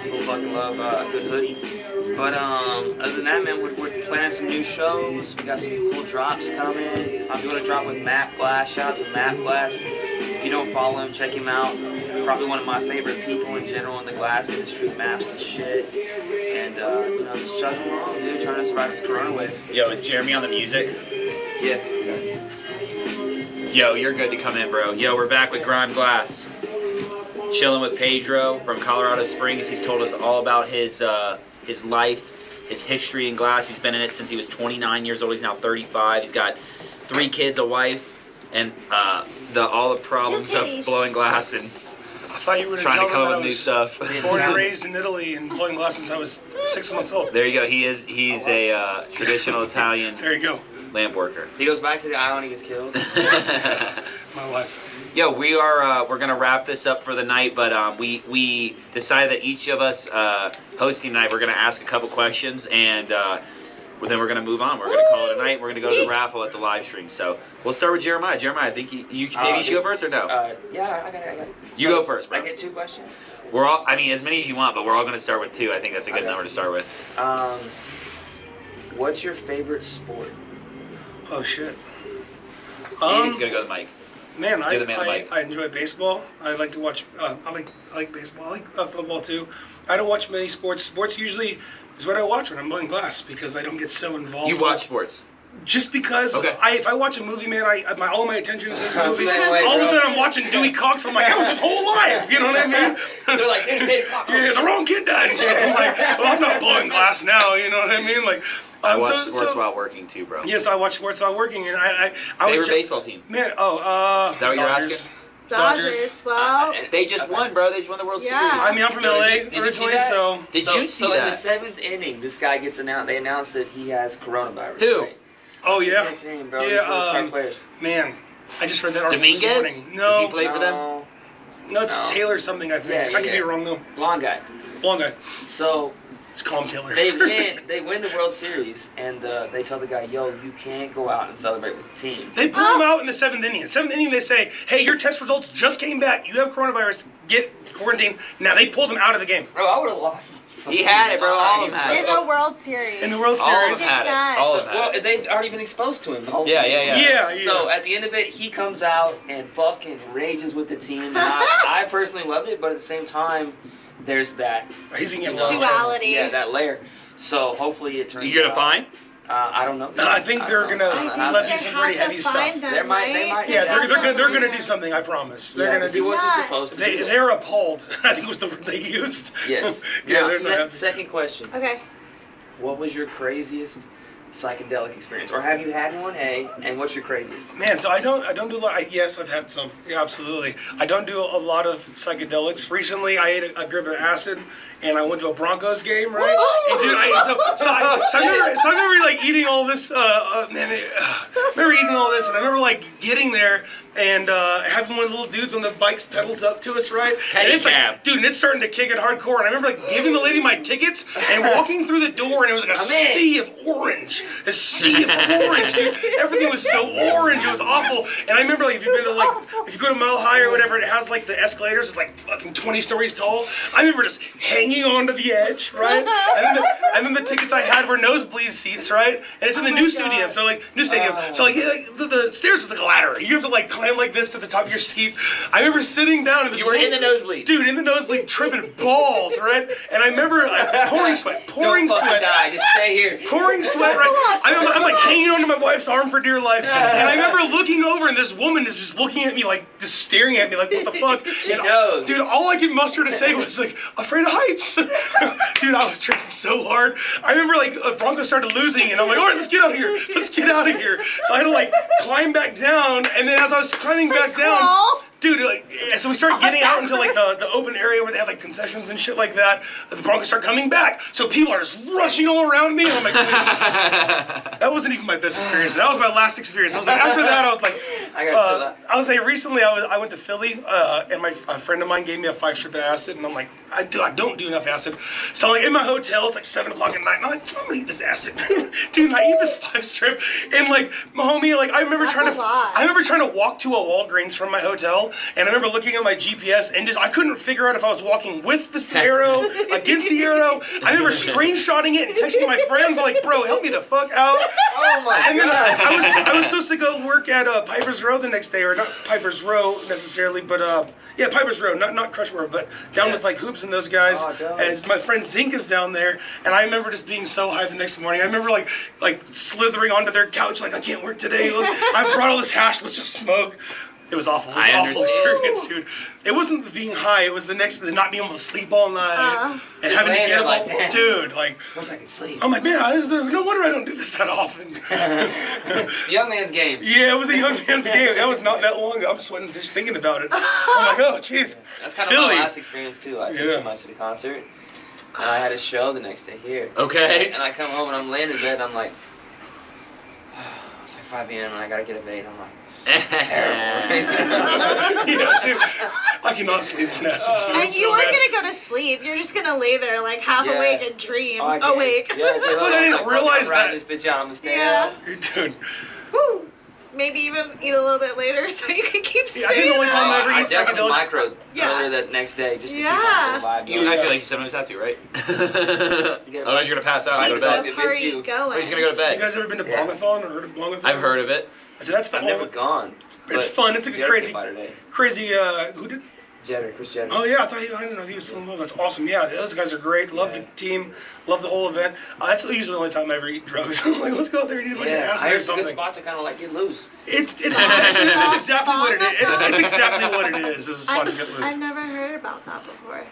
People fucking love a good hoodie. But other than that, man, we're planning some new shows. We got some cool drops coming. I'm doing a drop with Map Glass. Shout out to Map Glass. If you don't follow him, check him out. Probably one of my favorite people in general in the glass industry. Maps the shit. And, you know, just chugging along, dude, trying to survive this corona wave. Yo, is Jeremy on the music? Yeah. Yo, you're good to come in, bro. Yo, we're back with Grime Glass. Chilling with Pedro from Colorado Springs. He's told us all about his life, his history in glass. He's been in it since he was 29 years old. He's now 35. He's got 3 kids, a wife, and all the problems of kitties. blowing glass and I thought you were going to trying tell to them come that up I with new was stuff. born and raised in Italy and blowing glass since I was 6 months old. There you go. He's a traditional Italian There you go. lamp worker. He goes back to the island, he gets killed. My life. Yo, we're gonna wrap this up for the night, but we decided that each of us hosting tonight, we're gonna ask a couple questions, and then we're gonna move on. We're gonna call it a night. We're gonna go to the raffle at the live stream. So we'll start with Jeremiah. Jeremiah, I think you maybe you should go first or no? Yeah, I got it. You go first, bro. I get 2 questions. We're all. I mean, as many as you want, but we're all gonna start with 2. I think that's a good number to start with. What's your favorite sport? Oh shit. Ethan's gonna go to the mic. Man, You're the man of the mic. I enjoy baseball. I like to watch. I like baseball. I like football too. I don't watch many sports. Sports usually is what I watch when I'm playing glass because I don't get so involved. You watch sports. Just because Okay. if I watch a movie, man, all my attention is this movie. Same way, All of a bro. sudden, I'm watching Dewey Cox. I'm like, that was his whole life. You know what I mean? They're like, dude, it's 8 o'clock. Yeah, the wrong kid died. And shit. I'm like, well, I'm not blowing glass now. You know what I mean? Like, I watch sports while working too, bro. Yes, I watch sports while working, and I Favorite was baseball team? Man, Is that what you're Dodgers. asking? Dodgers. Well, They just won, bro. They just won the World Yeah. Series. I mean, I'm from LA Did you see originally, that? so Did you see so in that? the 7th inning, this guy gets announced. They announced that he has coronavirus. Who? Right? oh yeah, His name, bro. Yeah, He's one of the star players. man, I just read that article Dominguez? this morning. Does he No, play for them? no, it's No. Taylor something. I think Yeah, I could be yeah. wrong though. Long guy. Long guy. So It's Calm Taylor. they win the World Series, and they tell the guy, yo, you can't go out and celebrate with the team. They pull him out in the 7th inning. In the 7th inning, they say, "Hey, your test results just came back. You have coronavirus. Get quarantined." Now they pulled him out of the game Bro, I would have lost. He had it, bro. All of them had in it. the World Series. in the World All of Series. them had it. Nice. All of them Well, had it. they've already been exposed to him. The whole Yeah, thing. yeah. Yeah, yeah. So at the end of it, he comes out and fucking rages with the team. And I personally loved it, but at the same time, there's that He's gonna get a lot of trouble. Duality. yeah, that layer. So hopefully it turns. You gonna out- fine? I don't know. I think they're don't gonna know. I don't levy know. some pretty heavy stuff. They might. Yeah, they're Yeah. gonna do something. I promise. They're Yeah, gonna 'cause he do. wasn't Not. supposed to. do that. They're appalled. I think was the word they used. Yes. yeah, Now, they're not happy. second question. Okay. What was your craziest psychedelic experience, or have you had one? And what's your craziest? Man, so I don't do a lot. Yes, I've had some. Yeah, absolutely. I don't do a lot of psychedelics. Recently, I ate a grip of acid, and I went to a Broncos game, right? And dude, I remember like eating all this. I remember eating all this, and I remember like getting there and having one of the little dudes on the bikes pedals up to us, right? And it's Handicap. like, dude, and it's starting to kick it hardcore. And I remember like giving the lady my tickets and walking through the door, and it was like a sea of orange, a sea of orange, dude. Everything was so orange, it was awful. And I remember like if you go to Mile High or whatever, it has like the escalators. It's like fucking 20 stories tall. I remember just hanging onto the edge, right? And then the tickets I had were nosebleed seats, right? And it's in the new stadium, so like new stadium. So like, the stairs is like a ladder. You have to like climb like this to the top of your seat. I remember sitting down in this. You were in the nosebleed. Dude, in the nosebleed, tripping balls, right? And I remember like, pouring sweat, Don't fucking die. Just stay here. pouring sweat, right? I'm like hanging onto my wife's arm for dear life. And I remember looking over, and this woman is just looking at me, like, just staring at me, like, what the fuck? She And, knows. Dude, all I could muster to say was, like, afraid of heights. Dude, I was tripping so hard. I remember, like, Broncos started losing, and I'm like, all right, let's get out of here. Let's get out of here. So I had to, like, climb back down, and then as I was climbing back down, Crawl? dude, like, so we started getting out into like the open area where they have like concessions and shit like that. The Broncos start coming back, so people are just rushing all around me. And I'm like, that wasn't even my best experience. That was my last experience. I was like, after that, I was like, I got that. I was like, recently I went to Philly, and a friend of mine gave me a 5-strip of acid, and I'm like, I don't do enough acid. So I'm like in my hotel, it's like 7 o'clock at night, and I'm like, I'm gonna eat this acid, dude. And I eat this 5-strip, and like, my homie, like, I remember That's trying a lot. to walk to a Walgreens from my hotel. And I remember looking at my GPS and I couldn't figure out if I was walking with the arrow, against the arrow. I remember screenshotting it and texting my friends. I'm like, bro, help me the fuck out. Oh my And then god. I was supposed to go work at Piper's Row the next day, or not Piper's Row necessarily, but yeah, Piper's Row, not Crushmore, but down with like Hoops and those guys. Oh, dope. And my friend Zink is down there, and I remember just being so high the next morning. I remember like slithering onto their couch, like I can't work today. I brought all this hash. Let's just smoke. It was awful. It was an awful experience, dude. It wasn't the being high. It was the not being able to sleep all night and having to laying get there up. like that. Dude, like, Wish I could sleep. I'm like, man, no wonder I don't do this that often. Young man's game. Yeah, it was a young man's game. That was not that long ago. I'm sweating just thinking about it. I'm like, oh, jeez. That's kind of Philly. my last experience too. I took Yeah. too much to the concert. And I had a show the next day here. Okay. And I come home and I'm laying in bed and I'm like, It's like 5 a.m. and I gotta get a vape. I'm like, terrible. Yeah, dude. I cannot sleep on acid too. And It's you so weren't bad. gonna go to sleep. You're just gonna lay there like half Yeah. awake and dream. Oh, I can't- Awake. Yeah, I But I didn't realize I'm riding that. this bitch out. I'm gonna stay Yeah. out. Dude, Woo. Maybe even eat a little bit later so you can keep Yeah, I think the staying only time I up. ever I eat definitely psychedelics. micro Yeah. earlier that next day just to Yeah. keep my little vibe You going. and I Yeah. feel like you sometimes have to, right? Yeah. Otherwise you're gonna pass out and Keep go to the bed. If it's party you. going. Or he's gonna go to You bed. guys ever been to Yeah. Blongathon or heard of Blongathon? I've heard of it. I said that's the I've never only. gone. It's but fun. It's like a Jared crazy, came by today. crazy. Who did? Jetter, Chris Jetter. Oh yeah, I thought I didn't know he was still involved. That's awesome. Yeah, those guys are great. Love the Yeah. team. Love the whole event. That's usually the only time I ever eat drugs. I'm like, let's go out there and eat a bunch of Yeah, acid I or heard it's a good something. spot to kind of like get loose. It's exactly what it is. It's exactly what it is. Is a spot to get I've loose. never heard about that before.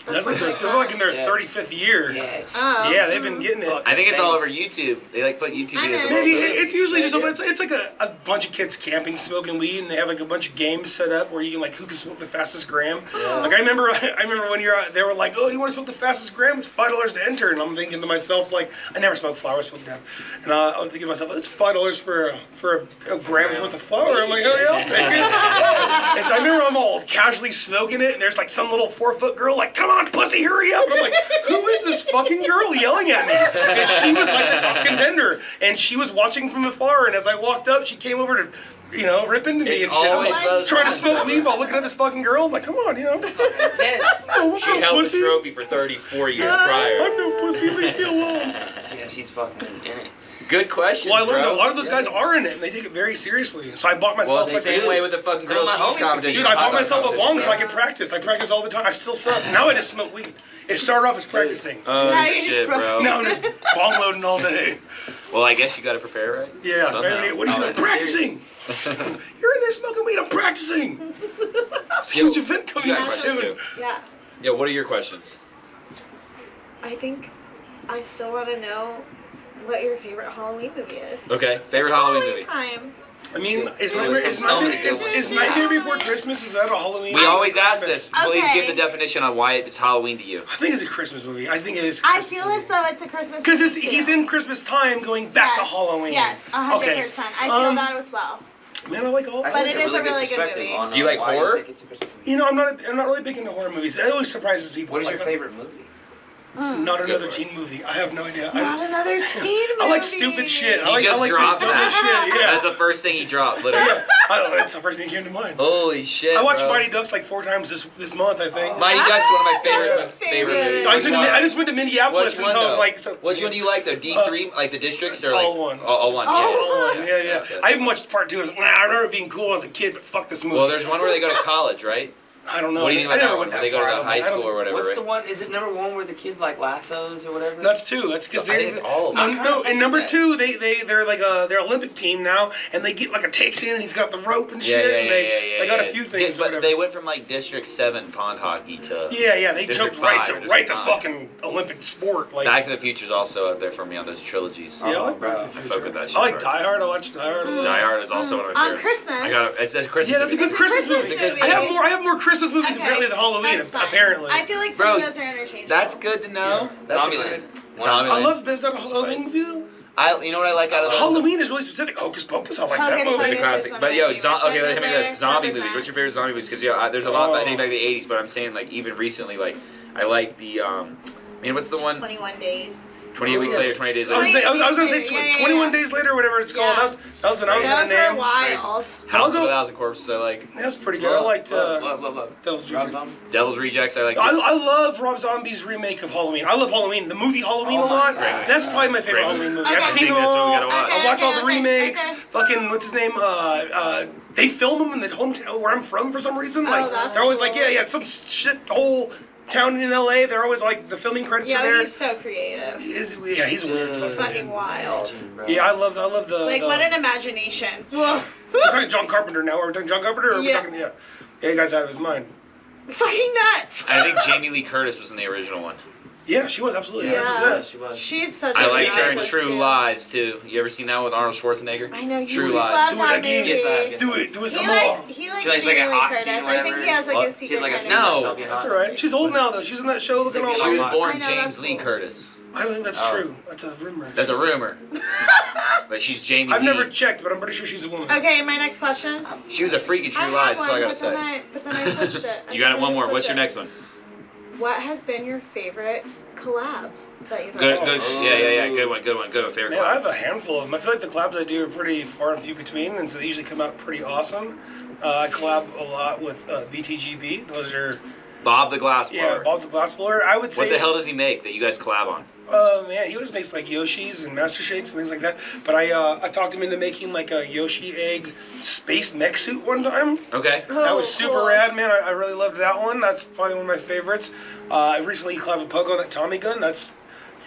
That's like they're like in their Yeah. 35th year. Yeah, it's Oh. Yeah, they've been getting it. I think it's all over YouTube. They like put YouTube I videos. know. Maybe over it. it's usually just Yeah. it's like a bunch of kids camping, smoking weed, and they have like a bunch of games set up where you can like who can smoke the fastest gram. Yeah. Like I remember when you're out, they were like, oh, do you want to smoke the fastest gram? It's $5 to enter, and I'm thinking to myself like, I never smoked flower, I smoked dab, and I was thinking to myself, it's $5 for a gram worth of flower. I'm like, hell yeah, I'll take it. And so I remember I'm all casually smoking it, and there's like some little 4-foot girl like, come on, pussy, hurry up. And I'm like, who is this fucking girl yelling at me? And she was like the top contender, and she was watching from afar, and as I walked up, she came over to, rip into me It's and shit. I'm always like, those trying to ones, smoke bro. weed while looking at this fucking girl. I'm like, come on, intense. No, She I'm no held the pussy. trophy for 34 years prior. I'm no pussy, leave me alone. Yeah, she's fucking in it. Good question, Well, I learned bro. a lot of those guys are in it, and they take it very seriously. So I bought Well, myself the like same a... way with the fucking Some of girl my cheese homies- competition. Dude, I hot bought dog myself a competition, bong so bro. I could practice. I practice all the time. I still suck. Now I just smoke weed. It started off as practicing. Oh Now you just shit, bro. Now I'm just bong loading all day. Well, I guess you gotta prepare, right? Yeah, Somehow. what are you doing? that's Practicing. You're in there smoking weed. I'm practicing. It's a huge event coming You got up questions soon. too. Yeah. Yeah, what are your questions? I think I still want to know what your favorite Halloween movie is. Okay, favorite It's Halloween movie. time. I mean, is Yeah, Nightmare, there's is so Nightmare, many good ones. is Nightmare Before Christmas, is that a Halloween We movie? always ask Christmas? this. Please Okay. give the definition on why it's Halloween to you. I think it's a Christmas movie. I think it is. I feel as though it's a Christmas Because movie. he's too. in Christmas time going back to Yes. Halloween. Yes, 100%. Okay. I feel that as well. Man, I like all. That's But like it is a really good perspective movie. on, Do you like why horror? think it's a Christmas movie. I'm not really big into horror movies. It always surprises people. What is your Like, favorite movie? Not Go another for it. teen movie. I have no idea. Not another teen movie. I like stupid shit. He just dropped the dumbest that. shit. Yeah. That's the first thing he dropped, literally. That's the first thing that came to mind. Holy shit, I watched bro. Mighty Ducks like 4 times this month, I think. Mighty Ducks is one of my That's favorite favorite. movies. I just went to Minneapolis, Which and one, so I was though? like, so, Which one do you like though? D3, like the districts, or like All one. All one. All Yeah. one. Yeah. Okay. I even watched part 2. I was like, I remember it being cool as a kid, but fuck this movie. Well, there's one where they go to college, right? I don't know. What do you think I about never that went one? Where they go far. to I the don't high think- I don't school or whatever, What's right? the one? Is it number one where the kid like lassos or whatever? That's 2. That's because I think it's all of them. No, in number that. 2, they're like their Olympic team now, and they get like a takes in, and he's got the rope and shit. and they got a few things. or But whatever. they went from like District 7 pond hockey to Yeah, they District jumped right 5 or to right to District 5. fucking Olympic sport. Like, Back to the Future's also up there for me on those trilogies. yeah, I like bro. Back to the I Future. fuck with that shit, I like bro. Die Hard. I watched Die Hard. a lot. Die Hard is also one of my On favorites. Christmas. I got it's a Christmas Yeah, that's a movie. good It's a Christmas Christmas movie. movie. I have more Christmas movies Okay, apparently than Halloween. that's fine. Apparently, I feel like Bro, some of those are interchangeable. That's good to know. Yeah. That's a Zombieland. good- One. Zombieland. I love. Is that a Halloween movie? though? You know what I like out of those? Halloween is really specific. Hocus Pocus. I like that Hocus movie. Pocus. It's a is classic. one But of yo, my favorites. okay, let me They're this. Zombie movies. 100%. What's your favorite zombie movies? Because there's a lot that date Oh. back to the 80s, but I'm saying like even recently, like I like the what's the one? 21 Days. 28 Weeks Later, 28 Days I was, Later. I was gonna say Yeah. 21 Days Later, or whatever it's called. Yeah. That was when I was in Those the were name. wild. House of go- a Thousand Corpses. I like That's pretty good. I liked love. Devil's Rob Rejects. Zombie? Devil's Rejects. I like. I love Rob Zombie's remake of Halloween. I love Halloween, the movie Halloween Oh a my lot. God. That's probably my favorite Great Halloween movie. movie. Okay. I've I seen think them that's what we all. gotta watch. I watch all the Okay, remakes. okay. Fucking what's his name? They film them in the hometown where I'm from for some reason. Oh, Like that's they're always like, cool. yeah, some shit whole town in LA. They're always like the filming credits are Yeah, there. he's so creative. He's a weird It's fucking fucking dude. wild. Yeah, I love the Like, what an imagination. Whoa. We're talking John Carpenter now. Are we talking John Carpenter? Or are we Yeah. talking, yeah. Yeah, the guy's out of his mind. Fucking nuts. I think Jamie Lee Curtis was in the original one. Yeah, she was absolutely Yeah. 100%. She was. She's such I a like good her in actress, True too. Lies too. You ever seen that with Arnold Schwarzenegger? I know you True love Lies. Do it that again. movie. Yes, I have. Do it He some likes, more. he likes She likes, like, Jamie a Lee hot Curtis. scene or I think whatever. he has like What? a secret She's like a identity. No. Shelby That's Hot. alright. She's old now though. She's in that show looking all She's She like. was hot. born I know, James that's Lee cool. Curtis. I don't think that's Oh. true. That's a rumor. That's a rumor. but she's Jamie I've Lee. never checked, but I'm pretty sure she's a woman. Okay, my next question. She was a freak in True I Lies, had that's all I one, gotta say. but then I switched it. You got it, one more. What's your next one? What has been your favorite collab that you've Good, ever good. Yeah. Good one. Favorite Man, I collab. have a handful of them. I feel like the collabs I do are pretty far and few between, and so they usually come out pretty awesome. I collab a lot with BTGB. Those are Bob the Glass Blower. yeah, Bob the Glass Blower. I would say. What the hell does he make that you guys collab on? Man, he always makes like Yoshis and Master Shakes and things like that. But I talked him into making like a Yoshi egg space mech suit one time. Okay. That was super cool. rad, man. I really loved that one. That's probably one of my favorites. I recently collabed with Pogo on that Tommy gun. That's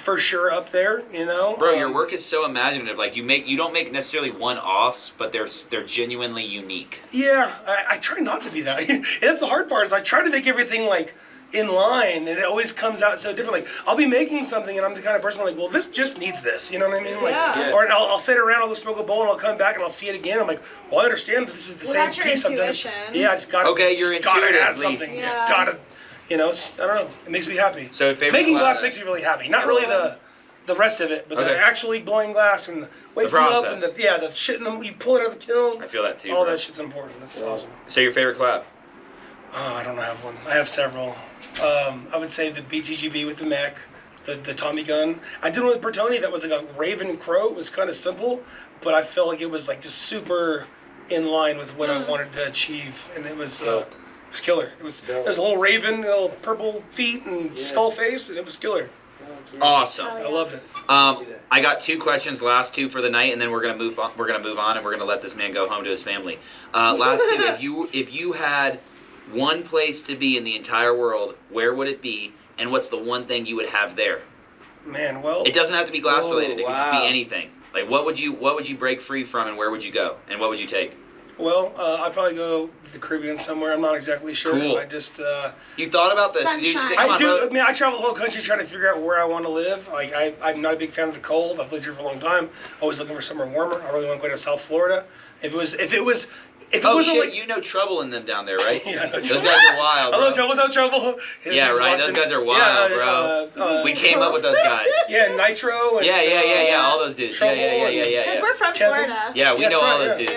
for sure up there, you know. Bro, your work is so imaginative. Like you don't make necessarily one-offs, but they're genuinely unique. Yeah, I try not to be that. And that's the hard part is I try to make everything like in line, and it always comes out so different. Like I'll be making something, and I'm the kind of person like, well, this just needs this. You know what I mean? Like, Yeah. or I'll sit around, I'll go smoke a bowl, and I'll come back and I'll see it again. I'm like, well, I understand that this is the Well, same that's your piece. I've done it. intuition. Yeah, it's got. Okay, you're gotta add intuitively- something. You just Yeah. gotta, you know. I don't know. It makes me happy. So favorite Making collab- glass makes me really happy. Not really the rest of it, but Okay. the actually blowing glass and waking up and process. the shit in them. You pull it out of the kiln. I feel that too. All bro. that shit's important. That's awesome. So your favorite collab? Oh, I don't have one. I have several. I would say the BTGB with the mech, the Tommy gun. I did one with Bertoni that was like a Raven Crow. It was kind of simple, but I felt like it was like just super in line with what I wanted to achieve, and it was killer. It was a little raven, little purple feet and skull face, and it was killer. Awesome. I loved it. I got two questions, last two for the night, and then we're gonna move on. We're gonna move on, and we're gonna let this man go home to his family. Last two. If you had one place to be in the entire world, where would it be, and what's the one thing you would have there? Man, well, It doesn't have to be glass related. It could just be wow. anything. Like what would you break free from, and where would you go, and what would you take? well, I'd probably go the Caribbean somewhere. I'm not exactly sure. Cool. I just. You thought about this? Sunshine. Come I on, do. bro. I mean, I travel the whole country trying to figure out where I want to live. Like, I'm not a big fan of the cold. I've lived here for a long time. Always looking for somewhere warmer. I really want to go to South Florida. If it Oh wasn't shit, like, you know Trouble in them down there, right? Yeah, I know Those Trouble. guys are wild, I bro. love Trouble. Without Trouble. Yeah, Just right. Those guys are wild, bro. We came up with those guys. Yeah, Nitro. And, Yeah. All those dudes. Trouble Because we're from Kevin. Florida. Yeah, we Yeah, know that's all right, those yeah.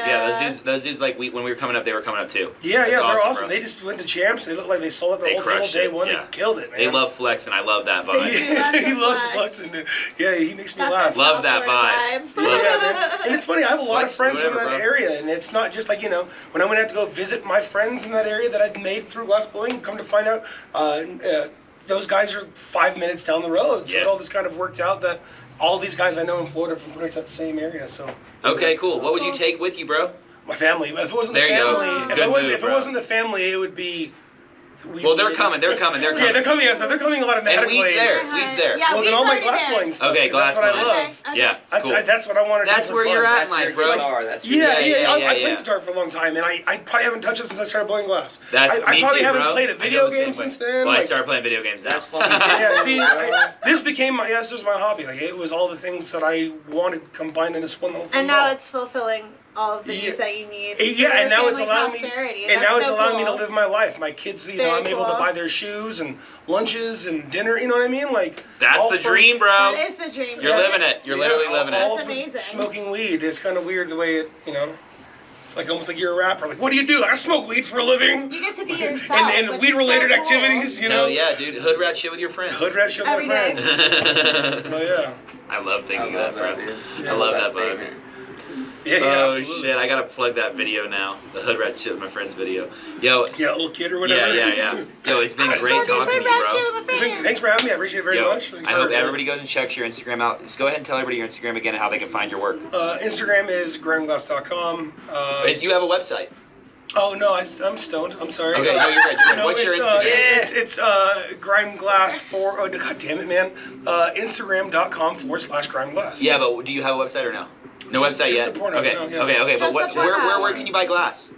dudes. Yeah, those dudes. Like when we were coming up, they were coming up too. Yeah, That's they're awesome. bro. They just went to champs. They look like they sold out their They whole table crushed day it, one. yeah. They killed it, man. They love flex, and I love that They vibe. do. love he the loves flex. flexing. Yeah, he makes me That's laugh. a Love South that Florida vibe. vibe. Yeah, man. And it's funny, I have a lot Flex, of friends from whatever, that bro. area, and it's not just like, you know, when I went out to go visit my friends in that area that I'd made through glass blowing, come to find out, those guys are 5 minutes down the road. So Yeah. it all just kind of worked out that all these guys I know in Florida from pretty much that same area. So Okay, cool. What would you take with you, bro? my family. If it wasn't There the you go. family, Good move, if it bro. wasn't the family, it would be. Well, they're coming. They're coming. Yeah, they're coming. Yeah, so they're coming And automatically. weed's there. Hi. Weed's there. Yeah, Well, weed's then all my already glass there. blowing stuff. Okay, 'cause that's glass what I blowing. love. Okay. Yeah. That's, Cool. that's what I want to do. That's for where fun. you're at, That's Mike, your bro. guitar. That's your Yeah, Yeah, I yeah, played yeah. guitar for a long time, and I probably haven't touched it since I started blowing glass. That's I me probably too, haven't bro. played a I video go the game same way. since then. Well, I like- started playing video games. That's funny. Yeah, see, this became my, this was my hobby. Like, it was all the things that I wanted combined in this one little And now ball. it's fulfilling all of the Yeah. needs that you need. Yeah, for and now it's family allowing me, prosperity. and That's now it's so allowing me to cool. live my life. My kids, you know, Very I'm able to cool. buy their shoes and lunches and dinner. You know what I mean? Like That's all the from- dream, bro. That is the dream. You're yeah. living it. You're literally living it. all That's from amazing. Smoking weed is kind of weird the way it, you know. It's like almost like you're a rapper. Like, what do you do? I smoke weed for a living. You get to be yourself. And which weed related is so cool. activities, you No, know. yeah, dude. Hood rat shit with your friends. Hood rat shit with Every my day. friends. Oh yeah. I love thinking I love of that, bro. dude. Yeah, I love that, bro. statement. Yeah, Oh absolutely. shit! I gotta plug that video now. The Hood Rat Shit with my friends video. Yo. Yeah, little kid or whatever. Yeah. Yo, it's been great talking to you, bro. Thanks for having me. I appreciate it very Yo, much. I hope everybody goes and checks your Instagram out. Just go ahead and tell everybody your Instagram again and how they can find your work. Instagram is grimeglass.com. You have a website. Oh no, I'm stoned. I'm sorry. Okay, no, you're good. You're good. No, What's your it's, Instagram? It's Grime Glass for. Oh god damn it, man. Instagram.com/Grime Glass. Yeah, but do you have a website or no? No Just- website just yet. the porno, Okay, no, yeah. okay. Just But the where porno. can you buy glass?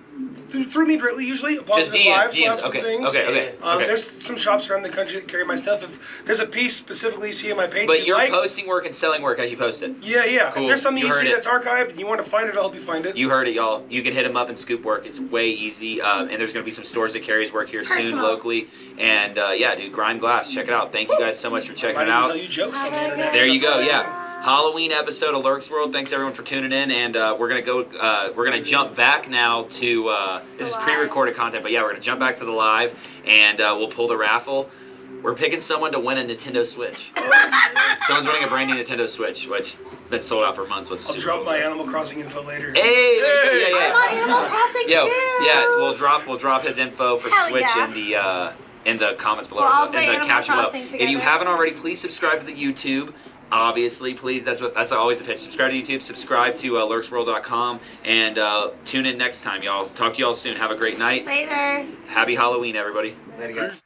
Through me directly, usually. Positive Just vibes, DMs. lots of Okay, things. okay. There's some shops around the country that carry my stuff. If there's a piece specifically you see on my page But you you're like, posting work and selling work as you post it. yeah. Cool. If there's something You you, heard see it. that's archived and you want to find it, I'll help you find it. You heard it, y'all. You can hit him up and scoop work. It's way easy. And there's going to be some stores that carries work here soon Personal. locally. And yeah, dude, Grime Glass. Check it out. Thank you guys so much for I checking might it even out. tell you jokes on the Have a internet. good There you go, That's yeah. night. Halloween episode of Lerk's World. Thanks everyone for tuning in, and we're gonna jump back now to this is pre-recorded content, but yeah, we're gonna jump back to the live, and we'll pull the raffle. We're picking someone to win a Nintendo Switch. Someone's winning a brand new Nintendo Switch, which has been sold out for months. I'll drop my Animal Crossing info later. Hey, yeah. I'm on Animal Crossing too. Yeah, we'll drop his info for Hell Switch yeah. in the comments below, We'll all in play the Animal caption below. Crossing If you together. haven't already, please subscribe to the YouTube. Obviously, please. That's always the pitch. Subscribe to YouTube. Subscribe to lerksworld.com, and tune in next time, y'all. Talk to y'all soon. Have a great night. Later. Happy Halloween, everybody. Later, guys.